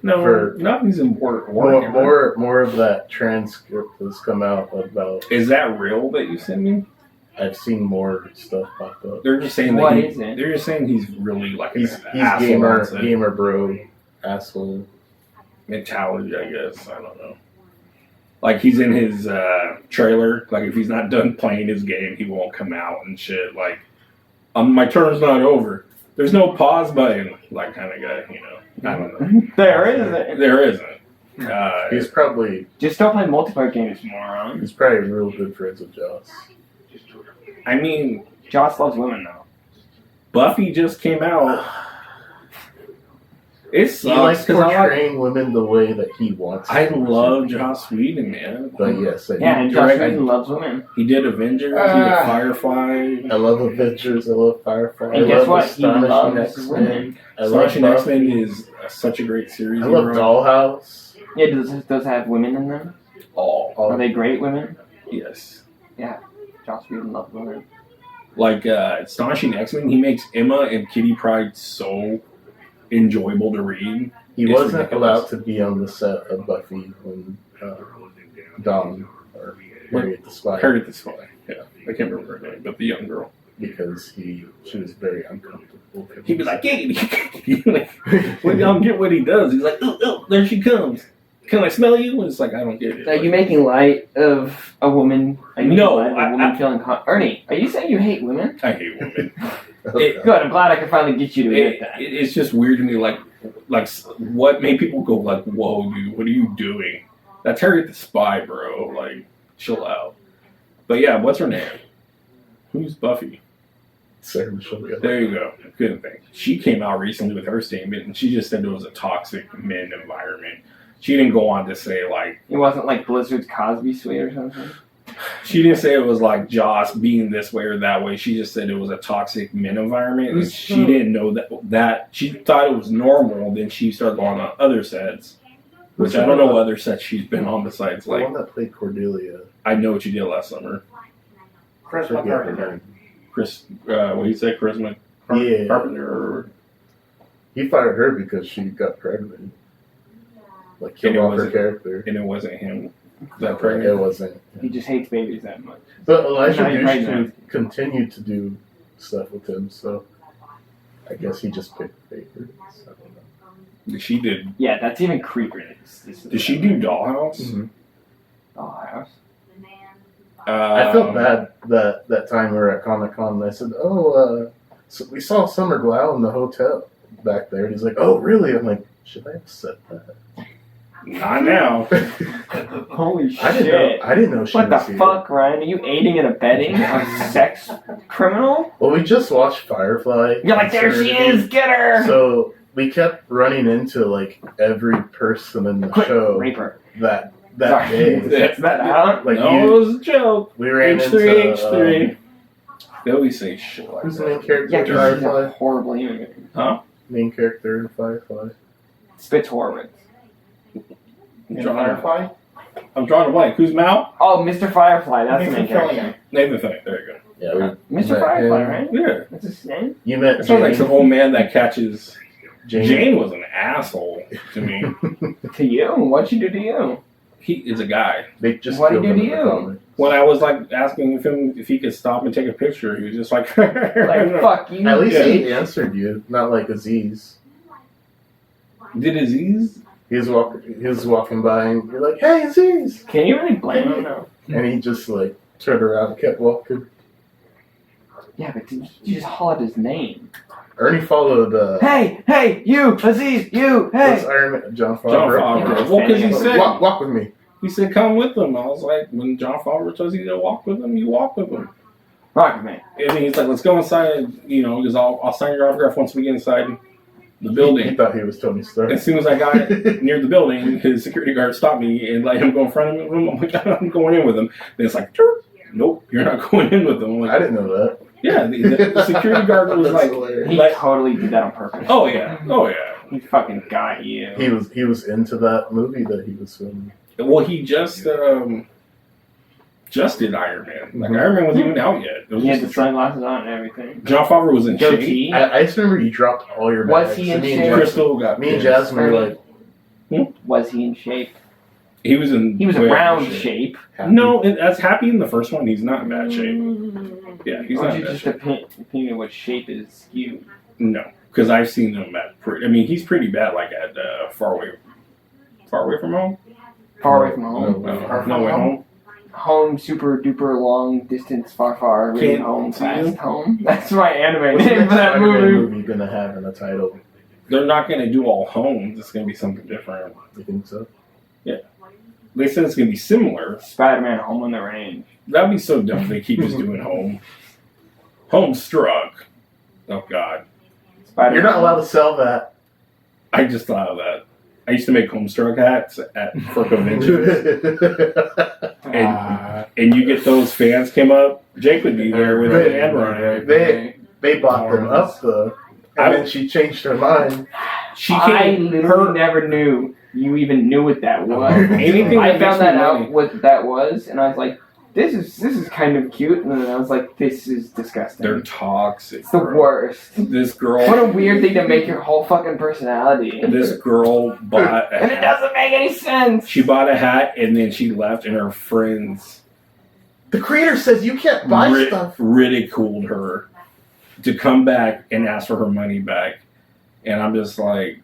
No, For- nothing's important. More of that transcript has come out about. Is that real that you sent me? I've seen more stuff pop up. They're just saying What that is it? They're just saying he's really like He's an asshole gamer on set. gamer bro asshole. Mentality, I guess. I don't know. Like he's in his trailer. Like if he's not done playing his game, he won't come out and shit. Like, my turn's not over. There's no pause button. Like kind of guy, you know. I don't know. There is. There isn't. He's probably Just don't play multiplayer games, moron. real good friends with Joss. I mean, Joss loves women though. Buffy just came out. It He sucks likes because portraying women the way that he wants. I them to. love Joss Whedon, man. But yes, I, Yeah, and do. Joss direct- Whedon loves women. He did Avengers. He did Firefly. I love Avengers. I love Firefly. And I guess love what? He Astonishing loves X-Men. women. I love Astonishing X-Men Buffy. is such a great series. I love bro. Dollhouse. Yeah, does it have women in them? All. Are they great women? Yes. Joss Whedon loves women. Like Astonishing X-Men, he makes Emma and Kitty Pryde so enjoyable to read. He It's wasn't ridiculous. allowed to be on the set of Buffy when Dawn or Harriet the Spy Harriet the Spy. Yeah, I can't remember her name, but the young girl. because she was very uncomfortable. He was like, "Hey," when y'all get what he does, he's like, "Oh, there she comes. Can I smell you?" And it's like, I don't get it. Are you making light of a woman? Are you making No, light of a woman feeling Ernie, are you saying you hate women? I hate women. Okay. Good. I'm glad I can finally get you to admit that. It's just weird to me. Like what made people go like, "Whoa, dude, what are you doing?" That's Harriet the Spy, bro. Like, chill out. But yeah, what's her name? Who's Buffy? Sarah Michelle Gellar. There you go. Couldn't think. She came out recently with her statement, and she just said it was a toxic men environment. She didn't go on to say like It wasn't like Blizzard's Cosby Suite or something. she didn't say it was like Joss being this way or that way. She just said it was a toxic men environment, and she didn't know that she thought it was normal. Then she started going on other sets, which I don't know what other sets she's been on besides The like one that played Cordelia. I Know What You Did Last Summer. Chris Forget her Carpenter. name. What do you say, Charisma Yeah. Carpenter? He fired her because she got pregnant. like And it kill off her wasn't- character. and it wasn't him. That It pregnant. wasn't. He just hates babies that much. But Elijah No, you're right, Douche continued to do stuff with him, so I guess he just picked favorites. I don't know. She did. Yeah, that's even creepier. Did she do Dollhouse? Mm-hmm. Oh, house. I felt bad that time we were at Comic Con and I said, so we saw Summer Glau in the hotel back there. And he's like, oh, really? I'm like, should I have said that? Not now. Holy shit. I didn't know she What the was here. fuck, Ryan? Are you aiding and abetting a sex criminal? Well, we just watched Firefly. You're like, there she is, get her! So we kept running into like every person in the Quick, show rape her. that Sorry. day. Is that out? Like No, you, it was a joke. we ran H3, into H3. They always say shit like who's the that. main character Yeah, in because she's a Firefly? horrible human being. Main character in Firefly. Spits Horowitz. In Firefly? I'm drawing a blank. Who's Mal? Oh, Mr. Firefly, that's the Nathan main character. Fillion. Nathan Fillion. There you go. Yeah, we Mr. met Firefly, him. right? Yeah. That's his name? You met It sounds like some old man that catches. Jane. Jane was an asshole to me. To you? What'd she do to you? He is a guy. They just What'd he killed do him to in the you? comic. When I was like asking him if he could stop and take a picture, he was just like, Like, fuck you. At least Yeah. he answered you, not like Aziz. Did Aziz? He was walking by and you're like, hey Aziz! Can you really blame him, though? And he just like turned around and kept walking. Yeah, but did you just holler his name? Ernie followed Hey, you, Aziz, you, what's hey! Iron Man? John John Favreau. Favreau. Well, because he said Walk with me. he said come with him. I was like, when John Favreau tells you to walk with him, you walk with him. Rock me. And then he's like, let's go inside. You know, because I'll sign your autograph once we get inside the He building. thought he was Tony Stark. As soon as I got near the building, his security guard stopped me and let him go in front of him. I'm like, I'm going in with him. Then it's like, nope, you're not going in with him. I'm like, I didn't know that. yeah, the security guard was That's like, hilarious. He Like- totally did that on purpose. oh yeah. He fucking got you. He was into that movie that he was filming. Well, he just did Iron Man. Like Mhm. Iron Man wasn't even out yet. It was He had just the sunglasses on and everything. John Favreau was in shape. Goatee. I just remember you dropped all your bags. Was he in Me and shape? Jas- Crystal got Me and pissed. Jasmine were like Was he in shape? He was in. He was way out around of shape. happy. No, that's Happy in the first one. He's not in bad shape. Yeah, he's Or not is in it bad just shape. opinion of what shape is skewed? No, because I've seen him at. I mean, he's pretty bad. Like at Far Away from Home. Far away from home. No Way Home. Home, super duper long distance, far, really Can't home, see fast you. home. That's my anime What's the name next for that Spider-Man movie. movie gonna have in the title? They're not going to do all homes. It's going to be something different. You think so? They said it's going to be similar. Spider-Man: Home on the Range. That'd be so dumb if they keep just doing home. Homestruck. Oh God, Spider-Man. You're not allowed to sell that. I just thought of that. I used to make Homestruck hats for conventions, and you get those fans came up. Jake would be there with Right, an ad running. They bought them up though, and then she changed her mind. She I can't. literally never knew you even knew what that was. Anything I that found makes that me out money. what that was, and I was like, "This is kind of cute," and then I was like, "This is disgusting." They're toxic. It's the bro. worst. This What girl. a weird thing to make your whole fucking personality. This girl bought a And it hat. doesn't make any sense. She bought a hat and then she left, and her friends The creator says you can't buy stuff. ridiculed her to come back and ask for her money back. And I'm just like,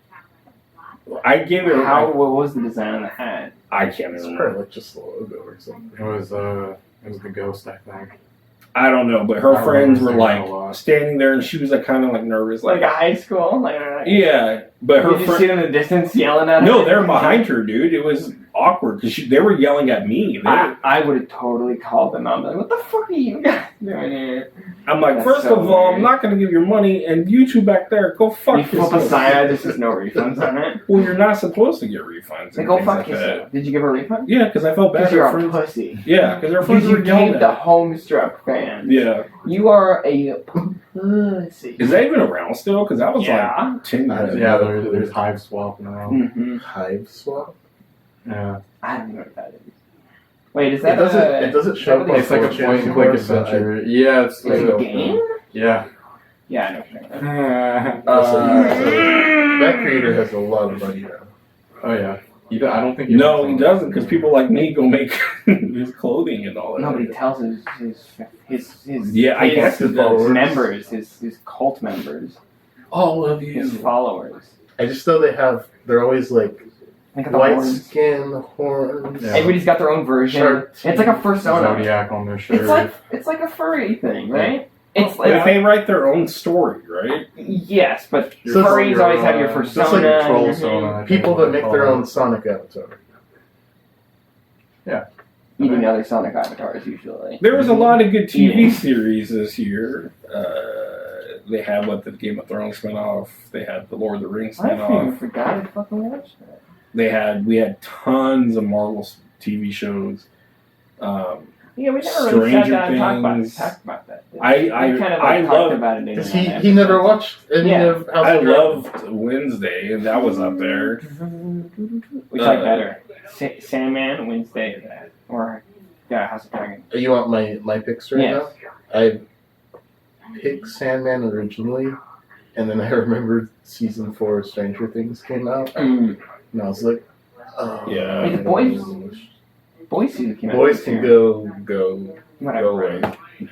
I gave her. What was the design of the hat? I can't It's remember. probably like just the logo or something. It was the ghost, I think. I don't know, but her I friends were remember seeing that a like lot. standing there, and she was like kind of like nervous, Like a high school? Like, yeah. But her Did you see friend, them in the distance yelling at her? no, they're behind her, dude. It was awkward because they were yelling at me. I would have totally called them out. Like, what the fuck are you guys doing here? I'm like, That's first so of all, weird. I'm not going to give your money, and you two back there, go You fuck flip a yourself. sign out, this is no refunds on it. Well, you're not supposed to get refunds. Like, and go things fuck like yourself. Did you give a refund? That. Yeah, because I felt bad. Because Her you're a friends, pussy. yeah, because her friends Because were you yelling gave the at. Homestruck fan. Yeah, You are a pussy. is that even around still? Because that was Yeah. like 10 years Yeah, ago. there's Hive swapping around. Mm-hmm. Hive swap. Yeah. I don't know what that is. Wait, is It that doesn't show up on It's like a 4chan point and click anymore, so adventure. Yeah, it's like like a game? Yeah. Yeah, I know what you're so that creator has a lot of money now. Oh yeah. I don't think. No, he doesn't, because people like me go make his clothing and all that. Nobody tells his Yeah, I guess his it does. members, his cult members, All of his you. followers. I just know they're always like Think of the white horns. skin, horns. Yeah. Everybody's got their own version. Sharp It's like a persona. Zodiac on their shirt. It's like a furry thing, right? It's But like they write their own story, right? yes, but So it's furries like always have your just persona. like and troll everything. persona, I think People is what that they make their call own it. Sonic avatar. Eating other Sonic avatars usually. There was a lot of good TV Yeah. series this year. They had the Game of Thrones spinoff. They had the Lord of the Rings I even spinoff. forgot I fucking watched that. We had tons of Marvel TV shows. Yeah, we never really sat Stranger down and Things. talked about that. I We kind of like, I talked love about it. Because in he never watched any Yeah. of House I of Dragon. loved Wednesday, and that was up there. Which like better? Sandman, Wednesday, or that? Or House of Dragon? You want my picks right Yes. now? I picked Sandman originally, and then I remembered season 4 of Stranger Things came out, and I was like, oh. Yeah. Wait, the boys- Boys season came out. Boys this can year. go Whatever. go away.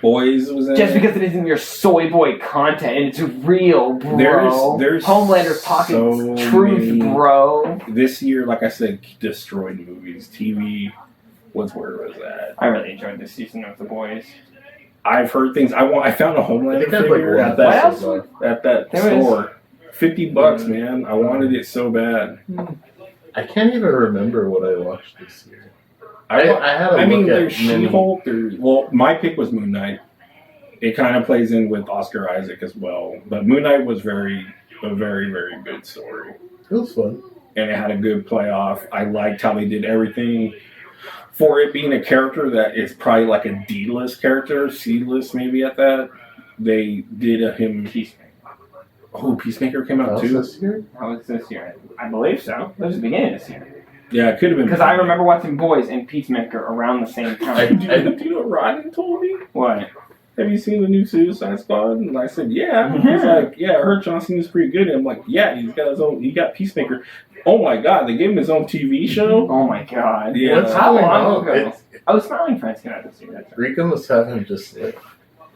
Boys was in Just it. because it isn't your soy boy content and it's real, bro. There's Homelander's talking so truth, many- bro. This year, like I said, destroyed movies. TV was where it was at. I really enjoyed this season of The Boys. I've heard things. I found a Homelander I think that's like figure one at that else? at that There was- store. $50, man. I wanted it so bad. I can't even remember what I watched this year. I had a I mean, look at there's many. She-Hulk. Well, my pick was Moon Knight. It kind of plays in with Oscar Isaac as well. But Moon Knight was a very, very good story. It was fun. And it had a good playoff. I liked how they did everything. For it being a character that is probably like a D-list character, C-list maybe at that, they did him. Peacemaker. Oh, Peacemaker came out Else too? this year? How was this year? I believe so. It was the beginning of this year. Yeah, it could have been. Because I remember watching Boys and Peacemaker around the same Do time. you know what Rodney told me? What? Have you seen the new Suicide Squad? And I said, yeah. Mhm. He's like, yeah, I heard John Cena's pretty good. And I'm like, yeah, he got Peacemaker. Oh my God, they gave him his own TV show? Oh my god. Yeah. What's How going long on? ago? Oh, Smiling Friends came out this year. That's right. Rika must have him just like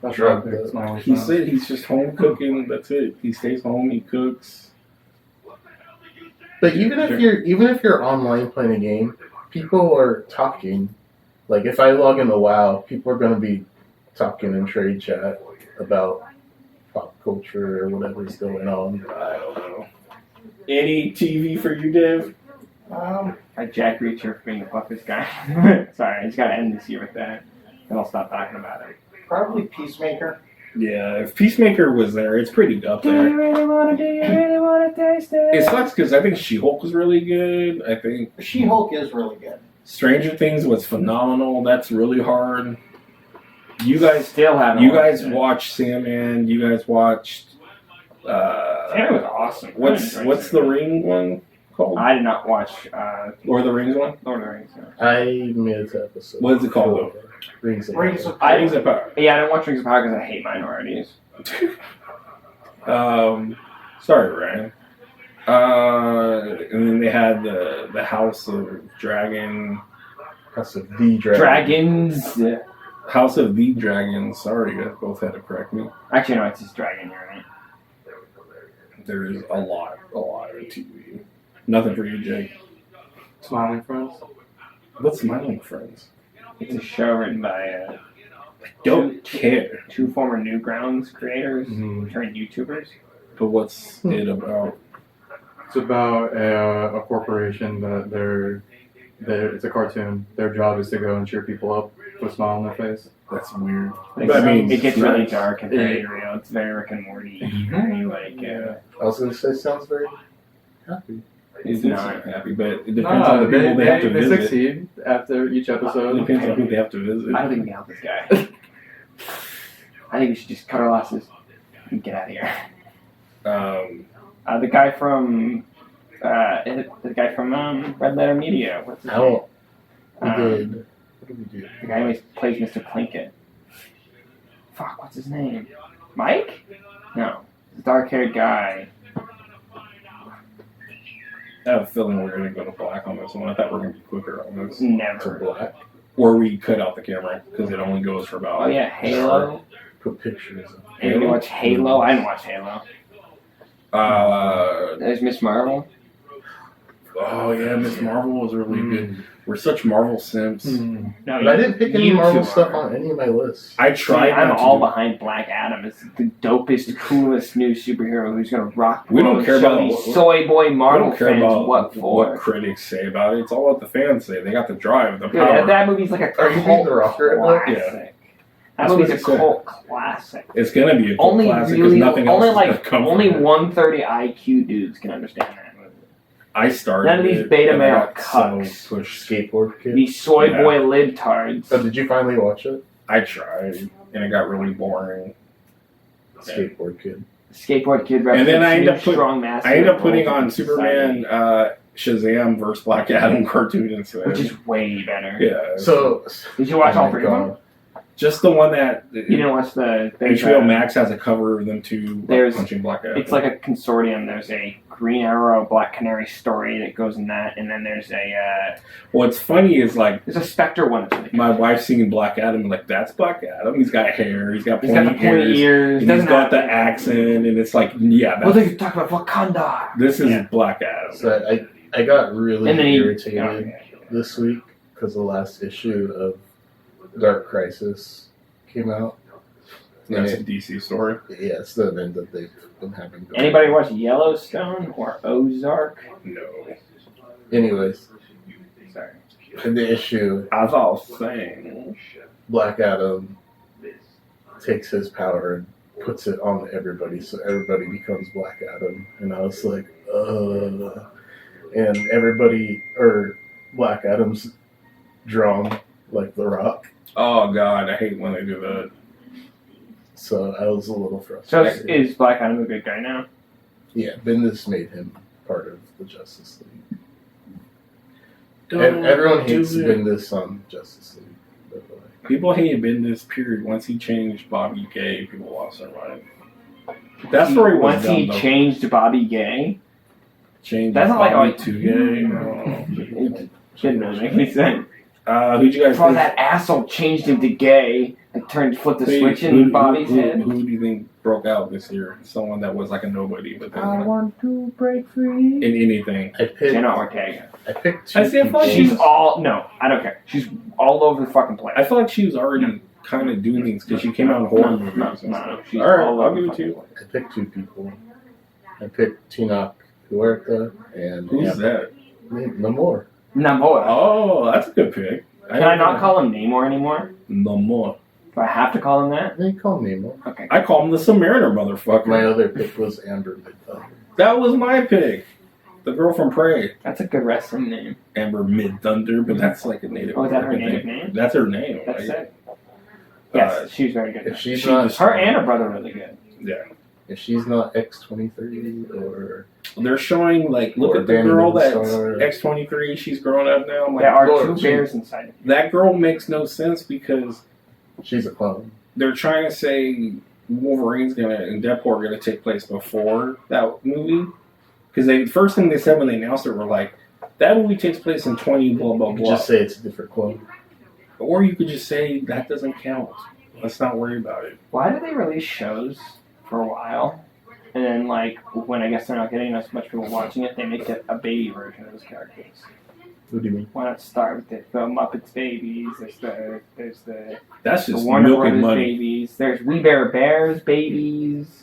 That's Drug right. the- Smiley He Friends. said he's just home cooking. That's it. He stays home, he cooks. But even if you're online playing a game, people are talking. Like if I log into WoW, people are gonna be talking in trade chat about pop culture or whatever's going on. I don't know. Any TV for you, Dev? Jack Reacher for being the fuckest guy. Sorry, I just gotta end this year with that. And I'll stop talking about it. Probably Peacemaker. Yeah, if Peacemaker was there, it's pretty up Do you there. really wanna taste it? It sucks because I think She-Hulk was really good. I think She-Hulk is really good. Stranger Things was phenomenal. That's really hard. You guys, Still haven't watched it. watched Sandman. You guys watched. Sandman was awesome. What's the Ring one called? I did not watch Lord of the Rings one? Lord of the Rings. No. I made it to episode. What is it called, 4. Rings of Rings Power. of Rings of Power. Yeah, I don't watch Rings of Power because I hate minorities. Sorry, Ryan. And then they had the House of Dragon. House of the Dragon. Dragons. House of the Dragon. Sorry, you guys both had to correct me. Actually, no, it's just Dragon. You're right. There is a lot of TV. Nothing for you, Jake. Smiling Friends. What's Smiling Friends? It's a show written by Don't care. two former Newgrounds creators Mhm. turned YouTubers. But what's it about? It's about a corporation that they're it's a cartoon. Their job is to go and cheer people up with a smile on their face. That's weird. Like, I mean, it gets really nice. dark and very real. It's very Rick and Morty. Very like I was gonna say sounds very happy. It's It is not. happy, but it depends on the people they have to they visit. succeed after each It episode. depends on who they have to visit. I don't think we can help this guy. I think we should just cut our losses and get out of here. The guy from Red Letter Media. What's his name? How we Um, did? What did we do? The guy who always plays Mr. Plinkett. Fuck, what's his name? Mike? No. The dark-haired guy. I have a feeling we're gonna go to black on this one. I thought we are gonna be quicker on this, To Never. black. or we cut out the camera because it only goes for about. Oh yeah, Halo. Put pictures of Hey, you watch Halo? I didn't watch Halo. There's Miss Marvel. Oh yeah, Miss Marvel was really good. We're such Marvel simps. No, But I didn't pick any you Marvel two stuff are. on any of my lists. I See, tried. I'm not to all do- behind Black Adam. It's the dopest, coolest new superhero who's gonna rock. the We don't world, care show about these what- soy boy I Marvel don't care fans about what for. what critics say about it. It's all what the fans say. They got the drive, the Dude, power. that movie's like a Are you cult being the rocker at that? classic. Yeah. That That's movie's what a it said. cult classic. It's gonna be a cult Only classic because really, nothing else only is gonna like come only from it. 130 IQ dudes can understand that movie. I started. None of these it, beta and I male got cucks. so pushed. Skateboard Kid. These soy Yeah. boy libtards. Oh, did you finally watch it? I tried, and it got really boring. Skateboard Kid. Skateboard Kid And then I represents ended new up put- strong master. I ended up putting roles in on Superman, society, Shazam versus Black Adam cartoon instead. which is way better. yeah. So, Did you watch oh all my three of them? God. Just the one that You didn't watch the there's HBO a- Max has a cover of them two like, There's- punching Black Adam. It's like a consortium. There's a Green Arrow, Black Canary story that goes in that, and then there's a What's funny is like there's a Spectre one. That's really good. my wife's singing Black Adam, like that's Black Adam. He's got hair, he's got He's pointy got the pointy ears, ears. and he's doesn't got the have- accent, and it's like yeah, Well, that's, they talk about Wakanda. this is Yeah. Black Adam. So I got really And then he, irritated this week because the last issue of Dark Crisis came out. And That's a it, DC story. yeah, it's the event that they've been having. going Anybody on. watch Yellowstone or Ozark? No, Anyways, Sorry. in the issue, as I was saying, Black Adam takes his power and puts it on everybody, so everybody becomes Black Adam. And I was like, and everybody, or Black Adam's drawn like The Rock. oh god, I hate when they do that. So I was a little So frustrated. is Black Adam a good guy now? Yeah, Bendis made him part of the Justice League. Don't Everyone do hates it. Bendis on Justice League, by the way. People hated Bendis. Period. Once he changed Bobby Gay, people lost their mind. That story was Once dumb, he though. changed Bobby Gay, Changed That's not like, Bobby oh, to Gay. it didn't really make any sense. Who'd you guys Before think? that asshole changed him to gay and flipped the switch in Bobby's head. Who do you think broke out this year? Someone that was like a nobody, but then like, want to break free. in anything. I picked Jenna Ortega. I picked two I see, I feel like people. She's all no, I don't care. She's all over the fucking place. I feel like she was already kind of doing things because she came out in horror movies. No, and no, stuff. she's All right, all I'll over give the it to you. fucking place. I picked two people. I picked Tinoch Huerta and Who's that? Namor. Namor. Oh, that's a good pick. Can I not call him Namor anymore? Namor? Do I have to call him that? They call him Namor. Okay. I call him the Submariner, motherfucker. My other pick was Amber Midthunder. That was my pick. The girl from Prey, That's a good wrestling name. Amber Mid Thunder, but that's like a native. Oh, is that her American native thing. name? That's her name. That's Like, it. Yes, she was very good. If she's She not, was- Her and her brother were really good. if she's not X-23 or They're showing like, look Or at the Danny girl that's Moonstar. X-23. She's growing up now. I'm like, There are Lord, two she- bears inside of that girl makes no sense because she's a clone. they're trying to say Wolverine's gonna and Deadpool are gonna take place before that movie. Because the first thing they said when they announced it were like, that movie takes place in 20 blah blah You could blah. just say it's a different clone. Or you could just say that doesn't count. Let's not worry about it. Why do they release shows for a while, and then like when I guess they're not getting as much people watching it, they make it a baby version of those characters? What do you mean? Why not start with the Muppets babies? There's the That's just Warner milking Brothers money. babies. There's We Bear Bears babies.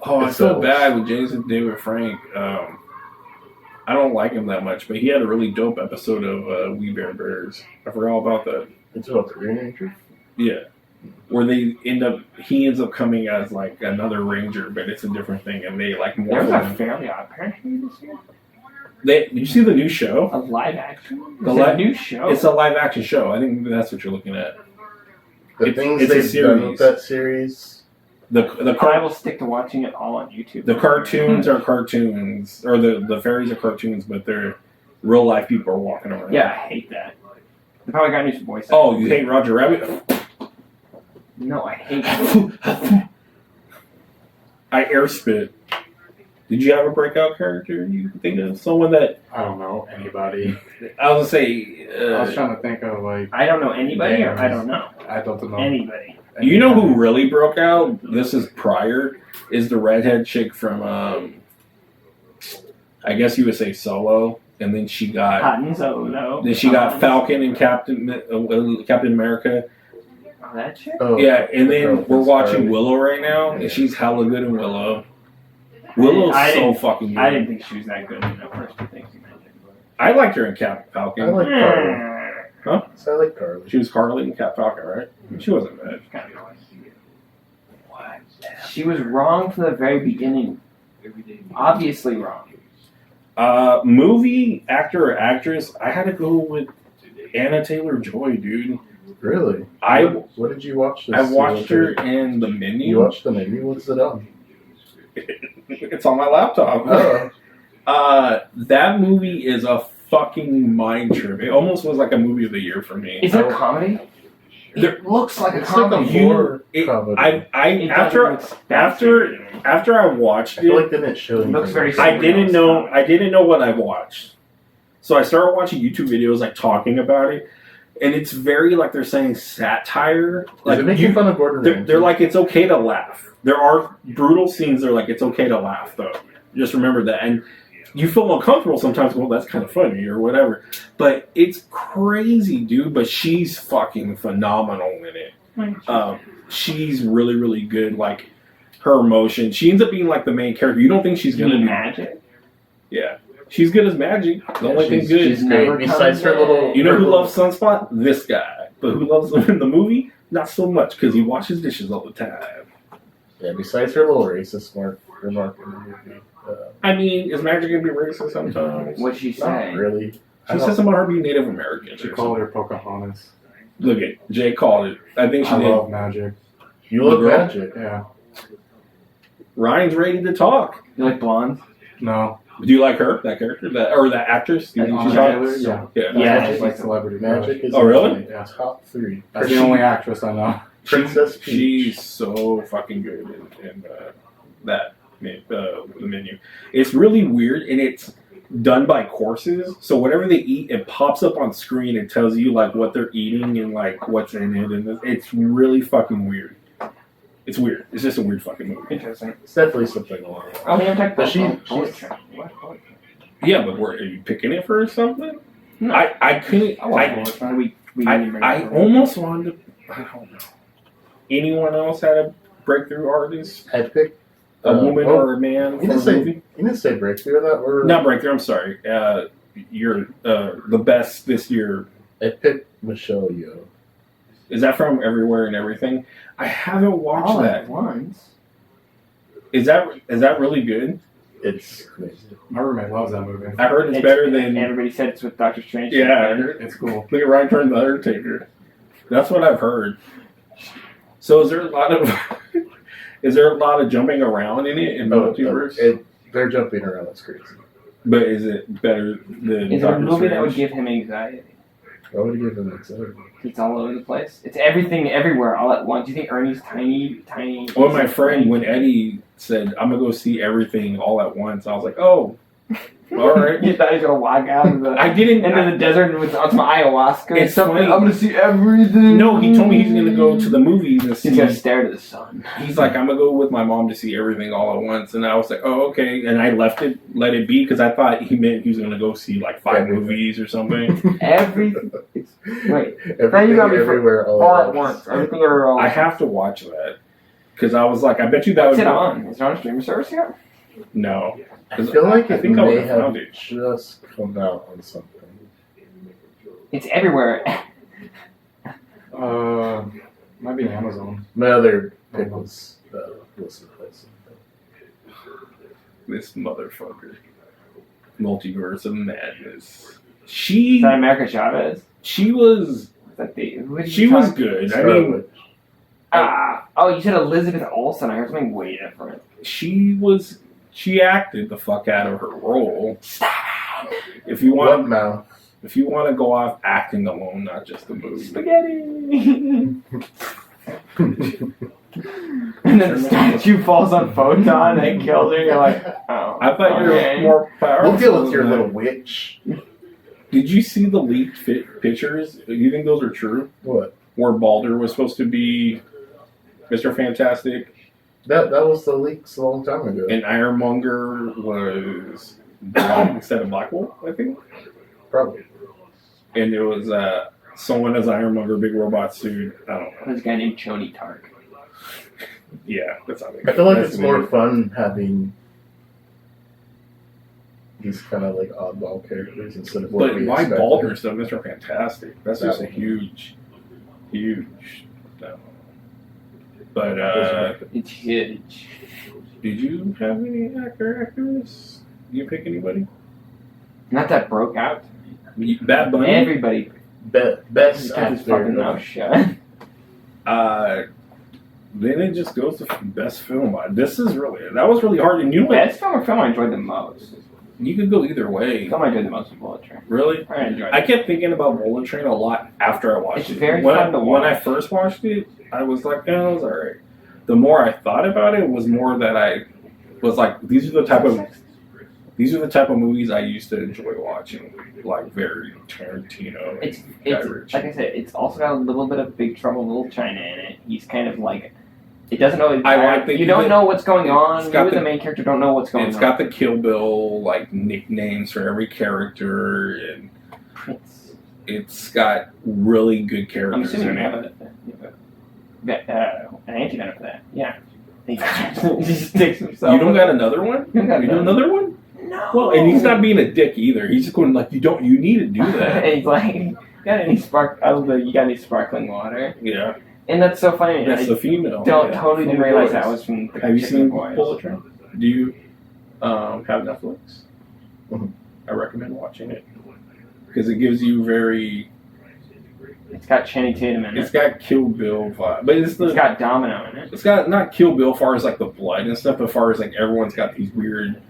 Oh, I It's feel a- bad with Jason David Frank. I don't like him that much, but he had a really dope episode of We Bear Bears. I forgot all about that. It's about the Green Ranger? Yeah. Where he ends up coming as like another ranger, but it's a different thing, and they like There morph was a him. Fairly Odd Parents movie this year. Did you see the new show? A live action. The It's a li- new show. It's a live action show. I think that's what you're looking at. The It's- things it's a they've done with series. that series. I will stick to watching it all on YouTube. The cartoons are cartoons, or the fairies are cartoons, but they're real life people are walking around. Yeah, I hate that. They probably got new voice. Oh, actors. you hate Roger Rabbit? No, I hate. I air spit. Did Did you have a breakout character you can think of? Someone that I don't know anybody. I was gonna say. I was trying to think of like I don't know anybody, or I don't know I don't know anybody. You know who really broke out? This is prior. Is the redhead chick from I guess you would say Solo, and then she got Han Solo. then she got Falcon and Captain America. Oh, that chick. Oh, Yeah, and then Oh, we're watching Scarlet. Willow right now, and she's hella good in Willow. Willow's I so didn't- fucking good. I didn't think she was that good in the first two things you mentioned. I liked her in Captain Falcon. I like Carly. So I like Carly. She was Carly in Captain Falcon, right? She wasn't bad. What? She was wrong from the very beginning. Obviously wrong. Movie actor or actress, I had to go with Anna Taylor-Joy, dude. Really? What did you watch this? I watched her in The Menu. You watched The Menu? What's it on? It's on my laptop. Oh. That movie is a fucking mind trip. It almost was like a movie of the year for me. Is it a comedy? There- It looks like a It's like a comedy. horror it- comedy. It after I watched I feel it, like they didn't show anything. looks very I didn't know what I watched. So I started watching YouTube videos like talking about it, and it's very like they're saying satire. Like Is it making fun of Gordon Ramsay? they're like it's okay to laugh. There are brutal scenes. They're like it's okay to laugh though. Just remember that, and you feel uncomfortable sometimes. Well, that's kind of funny or whatever, but it's crazy, dude. But she's fucking phenomenal in it. She's really, really good. Like her emotion, she ends up being like the main character. You don't think she's gonna be Magic. Yeah, she's good as Magic. The only thing good. She's great. Never Besides her comes little. in. You know her who little- loves Sunspot? This guy. But who loves him in the movie? Not so much because he washes dishes all the time. Yeah, besides her little racist remark in the movie. I mean, is Magic gonna be racist sometimes? What'd she Not say? really. She I said don't- something about her being Native American. She or called something. her Pocahontas. Look at Jay called it. I think she I did. love magic. You love The girl? magic. Yeah. Ryan's ready to talk. You like blondes? No. Do you like her? That character? That actress? Do you think she's Anna hot? Taylor, yeah. Yeah. Yeah, That's it's like celebrity. Magic is Oh, really? in my top 3. That's the only actress I know. Princess Peach. She's so fucking good in the menu. It's really weird, and it's done by courses. So whatever they eat, it pops up on screen and tells you like what they're eating and like what's in it, and it's really fucking weird. It's weird. It's just a weird fucking movie. Interesting. It's definitely something along those Oh, we haven't talked But about she- bullet she's- train. What? Yeah, but are you picking it for something? No. I couldn't. I watched bullet train. We didn't bring I it up. almost wanted to. I don't know. Anyone else had a breakthrough artist? I'd pick A woman oh, or a man you for a didn't say- movie? You didn't say breakthrough that or Not breakthrough. I'm sorry. You're the best this year. I'd pick Michelle Yeoh. Is that from Everywhere and Everything? I haven't watched All that. at once. Is that really good? It's amazing. My roommate loves that movie. I heard it's better than. Everybody said it's with Doctor Strange. Yeah, I heard. It's cool. Look at Ryan turn the Undertaker. That's what I've heard. So is there a lot of jumping around in it in multiverse? They're jumping around. That's crazy. But is it better than Is it a Doctor movie that would Strange? give him anxiety? Why would you give them anxiety? It's all over the place. It's everything, everywhere, all at once. You think Ernie's tiny? Well, my friend, when Eddie said, "I'm gonna go see everything all at once," I was like, "Oh, all right." You thought he was gonna walk out of the I didn't. into the desert with on some ayahuasca. It's or something. funny. I'm gonna see everything. No, he told me he's gonna go to the movies and see. He's gonna stare to the sun. He's like, "I'm gonna go with my mom to see everything all at once," and I was like, "Oh, okay." And I let it be, because I thought he meant he was gonna go see like 5 Everything. movies or something. Everything. Wait, Everything, got me for- everywhere, all at once. Everything everywhere. All I at once. have to watch that because I was like, I bet you that What's would it on? Is it on a streaming service yet? No, I feel like I it think I may would've have found it. just come out on something. It's everywhere. Might be Amazon. My other pick was Wilson Place. this motherfucker, Multiverse of Madness. Is She that America Chavez? was Is that the? Who did she you was talk- good. I Scarlet mean, Witch. Oh, you said Elizabeth Olsen. I heard something way different. she acted the fuck out of her role. If you What want mouth? If you want to go off acting alone, not just the movie. Spaghetti. And then the statue falls on Photon and kills her. You're like, oh. I thought you okay. were more powerful. We'll deal with your than that. little witch. Did you see the leaked pictures? Do you think those are true? What? Where Balder was supposed to be Mr. Fantastic That was the leaks a long time ago. and Ironmonger was Black instead of Black Wolf, I think. Probably. And it was someone as Ironmonger, big robot suit. I don't know. This guy named Chody Tark. Yeah, that's not I feel like that's it's more me. fun having these kind of like oddball characters instead of what But we why expect. Balder instead of Mr. Fantastic? That's That just a one. huge. No. But It's huge. did you have any actors? You pick anybody? Not that broke out. Bad Bunny. Everybody Best kept his fucking mouth actor. shut. Then it just goes to best film. That was really hard. And you know what? Best film or film I enjoyed the most? You could go either way. Film I enjoyed the most was Bullet Train. Really? I enjoyed I it. kept thinking about Bullet Train a lot after I watched It's it. very when fun to When I watch. first watched it, I was like, "Yeah, it was alright." The more I thought about it, was more that I was like, "These are the type of movies I used to enjoy watching." Like very Tarantino. It's Guy Ritchie. like I said, it's also got a little bit of Big Trouble in Little China in it. He's kind of like, it doesn't always. I like that you don't know what's going on. it's You got as the the- main character don't know what's going It's on. got the Kill Bill like nicknames for every character, and Prince. it's got really good I'm characters assuming in you have it. an anti-venom for that. Yeah. He just sticks himself. You don't got another one? You don't got You do another one? No. Well, and he's not being a dick either. He's just going like, you need to do that. And he's like, you got any sparkling water? Yeah, And that's so funny. that's I the female. don't Yeah. totally didn't From realize Boys. that was from the Have you Chicken seen Boys. Bullet Train? Do you have Netflix? Mhm. I recommend watching it because it gives you very. It's got Channing Tatum in It's it. got Kill Bill vibe, but It's got Domino in it. It's got not Kill Bill far as like the blood and stuff, but far as like everyone's got these weird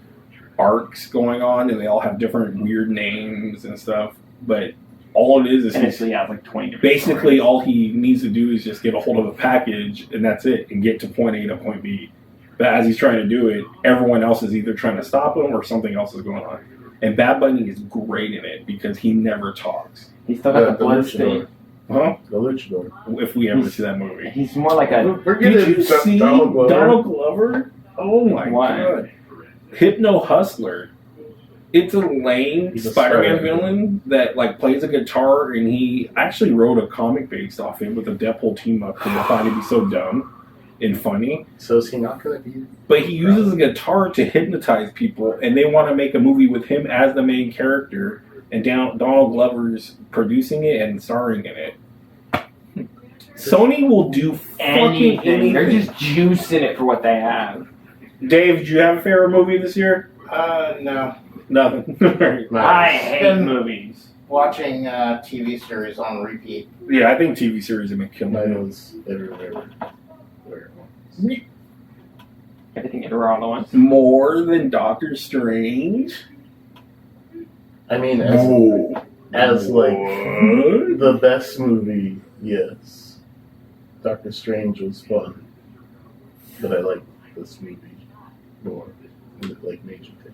arcs going on, and they all have different weird names and stuff. But all it is And he's- it's like 20 different basically stories. all he needs to do is just get a hold of a package, and that's it, and get to point A to point B. But as he's trying to do it, everyone else is either trying to stop him or something else is going on. And Bad Bunny is great in it because he never talks. He's still got the blood Luchador. stain. Huh? The Luchador. If we ever see that movie. He's more like a. We're Did getting you see Donald Glover. Donald Glover? Oh my Why? god. Hypno Hustler. It's a lame He's a Spider-Man Spider-Man. villain that like plays a guitar, and he actually wrote a comic based off it with a Deadpool team up because I thought it'd be so dumb and funny. So is he not going to be? But he uses a guitar to hypnotize people, and they want to make a movie with him as the main character, and Donald Glover's producing it and starring in it. Sony will do fucking anything. They're just juicing it for what they have. Dave, did you have a favorite movie this year? No. Nothing. I hate Been- movies. Watching TV series on repeat. Yeah, I think TV series have been killing Mine it. was everywhere. Everything everywhere all at once. More than Doctor Strange? I mean, as like What? the best movie, yes. Doctor Strange was fun, but I like this movie more. Like Major Payne.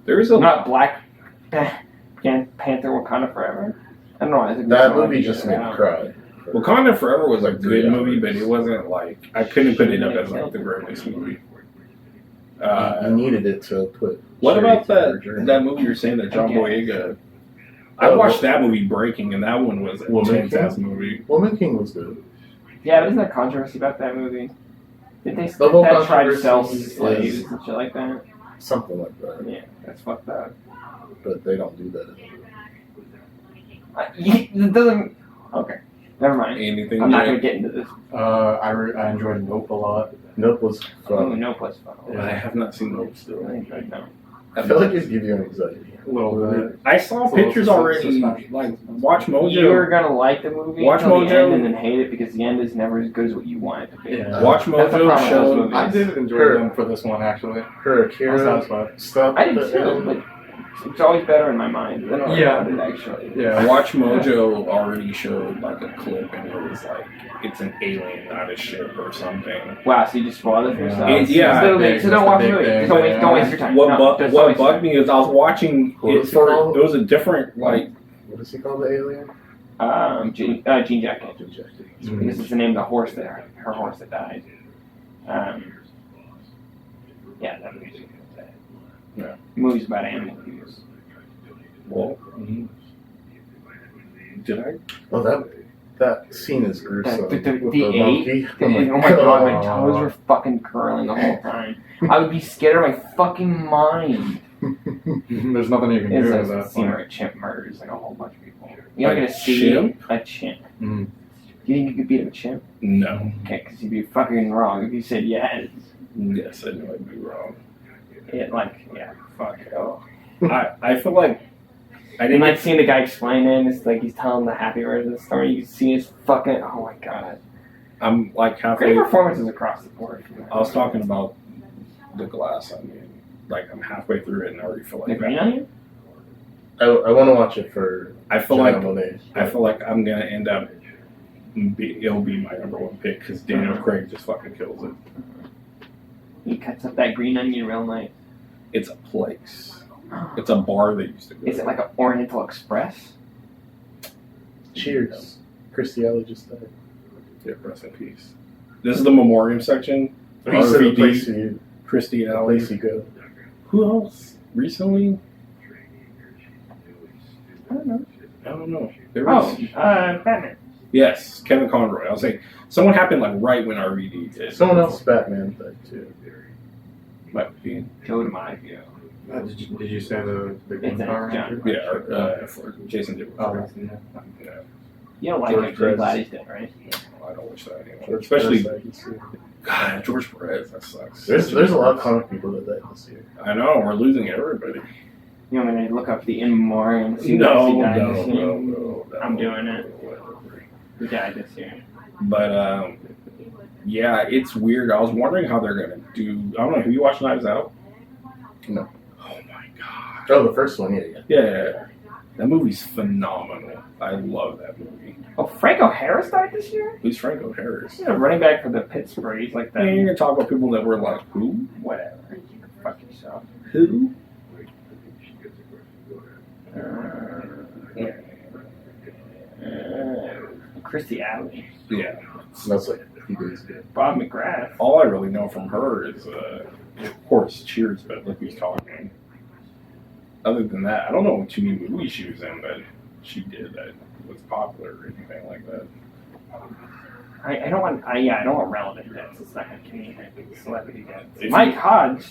There's a Not Black Panther Wakanda Forever. I don't know. I think That that's movie one just I made did. me cry. Wakanda Forever was a good Yeah. movie, but it wasn't like I couldn't put it up as like the greatest movie. You needed it to put. What Sherry about through her that journey. that movie you're saying that John Okay. Boyega? I Oh, watched that movie Breaking, and that one was a Woman intense King? ass movie. Woman King was good. Yeah, but isn't there controversy about that movie? Did they The whole that try to sell controversy slaves is- and shit like that? Something like that. Yeah, that's fucked up. But they don't do that anymore. It doesn't. Okay, never mind. Anything? I'm not that- gonna get into this. I enjoyed Nope a lot. Nope was Oh, fun. no plus fun. I have not seen Nope I still. enjoyed no. I feel like it'd give you anxiety. A little bit. I saw It's a pictures little already. suspense. Like Watch Mojo. You're gonna like the movie Watch until the Mojo. end and then hate it because the end is never as good as what you want it to be. Yeah. Watch That's the Mojo problem with those showed. movies. I did enjoy Her- them for this one actually. Her I was Akira satisfied. stuff. I did at the too, end, but It's always better in my mind than Yeah. it actually. Yeah. Watch Mojo already showed like a clip, and it was like it's an alien, not a ship or something. Wow, so you just spoiled it for yourself? Yeah. So don't watch the Big movie. thing, Just don't waste, yeah. don't waste your time. What, No, bu- just don't what waste your bugged me is I was watching What it was it for called? it was a different like What is he called, the alien? time. Jean Jacket. Mm. This is the name of the horse that her horse that died. Yeah, that movie's sad. Yeah. Movie's about animal abuse. well. Did I? Oh, that scene is gruesome. The with eight? monkey. Oh my god, my toes were fucking curling the whole time. I would be scared of my fucking mind. There's nothing you can It's do like at a that scene point. where a chimp murders like a whole bunch of people. You're not gonna see chimp? a chimp. Mm. Do you think you could beat up a chimp? No. Okay, because you'd be fucking wrong if you said yes. Yes, I know I'd be wrong. Fuck. Oh. I feel like I And didn't. like seeing the guy explain it, it's like he's telling the happy version of the story. You can see his fucking. Oh my god. I'm like halfway. Great performances across the board. I was talking about the Glass Onion. Like I'm halfway through it and I already feel The like Green that. Onion? I want to watch it for I feel Janelle like Monáe. I feel like I'm gonna end up. It'll be my number one pick because Daniel Craig just fucking kills it. He cuts up that green onion real nice. It's a place. It's a bar they used to go. Is it to. like an Oriental Express? Cheers. Christy Alley just died. Yeah, rest in peace. This is the memoriam section. You said the RVD, place you, Christy the Alley. place you go. Who else recently? I don't know. I don't know. There was, Batman. yes, Kevin Conroy. I was saying someone happened like right when RVD did. Someone else Batman died too. Might be. Joe DiMaggio. Did you say the big It's one? a Power John. Ranger? Yeah, for Jason did. Oh, that's- yeah. Yeah, You don't like George him, so Perez. you're glad he's dead, right? I don't wish that anymore. George Especially Perez died this year. God, George Perez. That sucks. There's a lot of comic people that died this year. I know we're losing everybody. You want me to look up the in memoriam and see No, who died no, this year? no. I'm doing it. Who died this year? But yeah, it's weird. I was wondering how they're gonna do. I don't know. Have you watched Knives Out? No. Oh my god. Oh, the first one, yeah. Yeah, that movie's phenomenal. I love that movie. Oh, Franco Harris died this year? Who's Franco Harris? He's a running back for the Pittsburgh. He's like I mean, that. you're gonna talk about people that were like, who? Whatever. Fuck yourself. Who? Christy Alley. Yeah. That's like a few days ago. Bob McGrath. All I really know from her is, of course, Cheers, but look who's talking. Other than that, I don't know what too many movies she was in, but she did that was popular or anything like that. I don't want relevant deaths. It's not going to give me celebrity deaths. If Mike you- Hodge.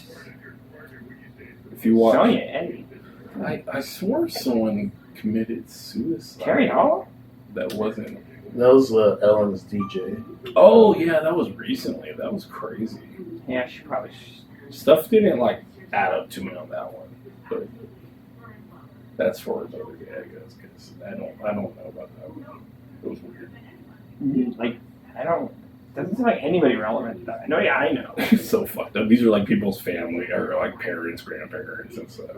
If you watch, Sonia Eddie. I swore someone committed suicide. Terry Hall? That wasn't. That was Ellen's DJ. Oh yeah, that was recently. That was crazy. Yeah, she probably. Stuff didn't like add up to me on that one, but that's for another day, I guess. Because I don't know about that one. It was weird. Like, I don't. Doesn't seem like anybody relevant died. No, yeah, I know. It's so fucked up. These are like people's family or like parents, grandparents, and stuff.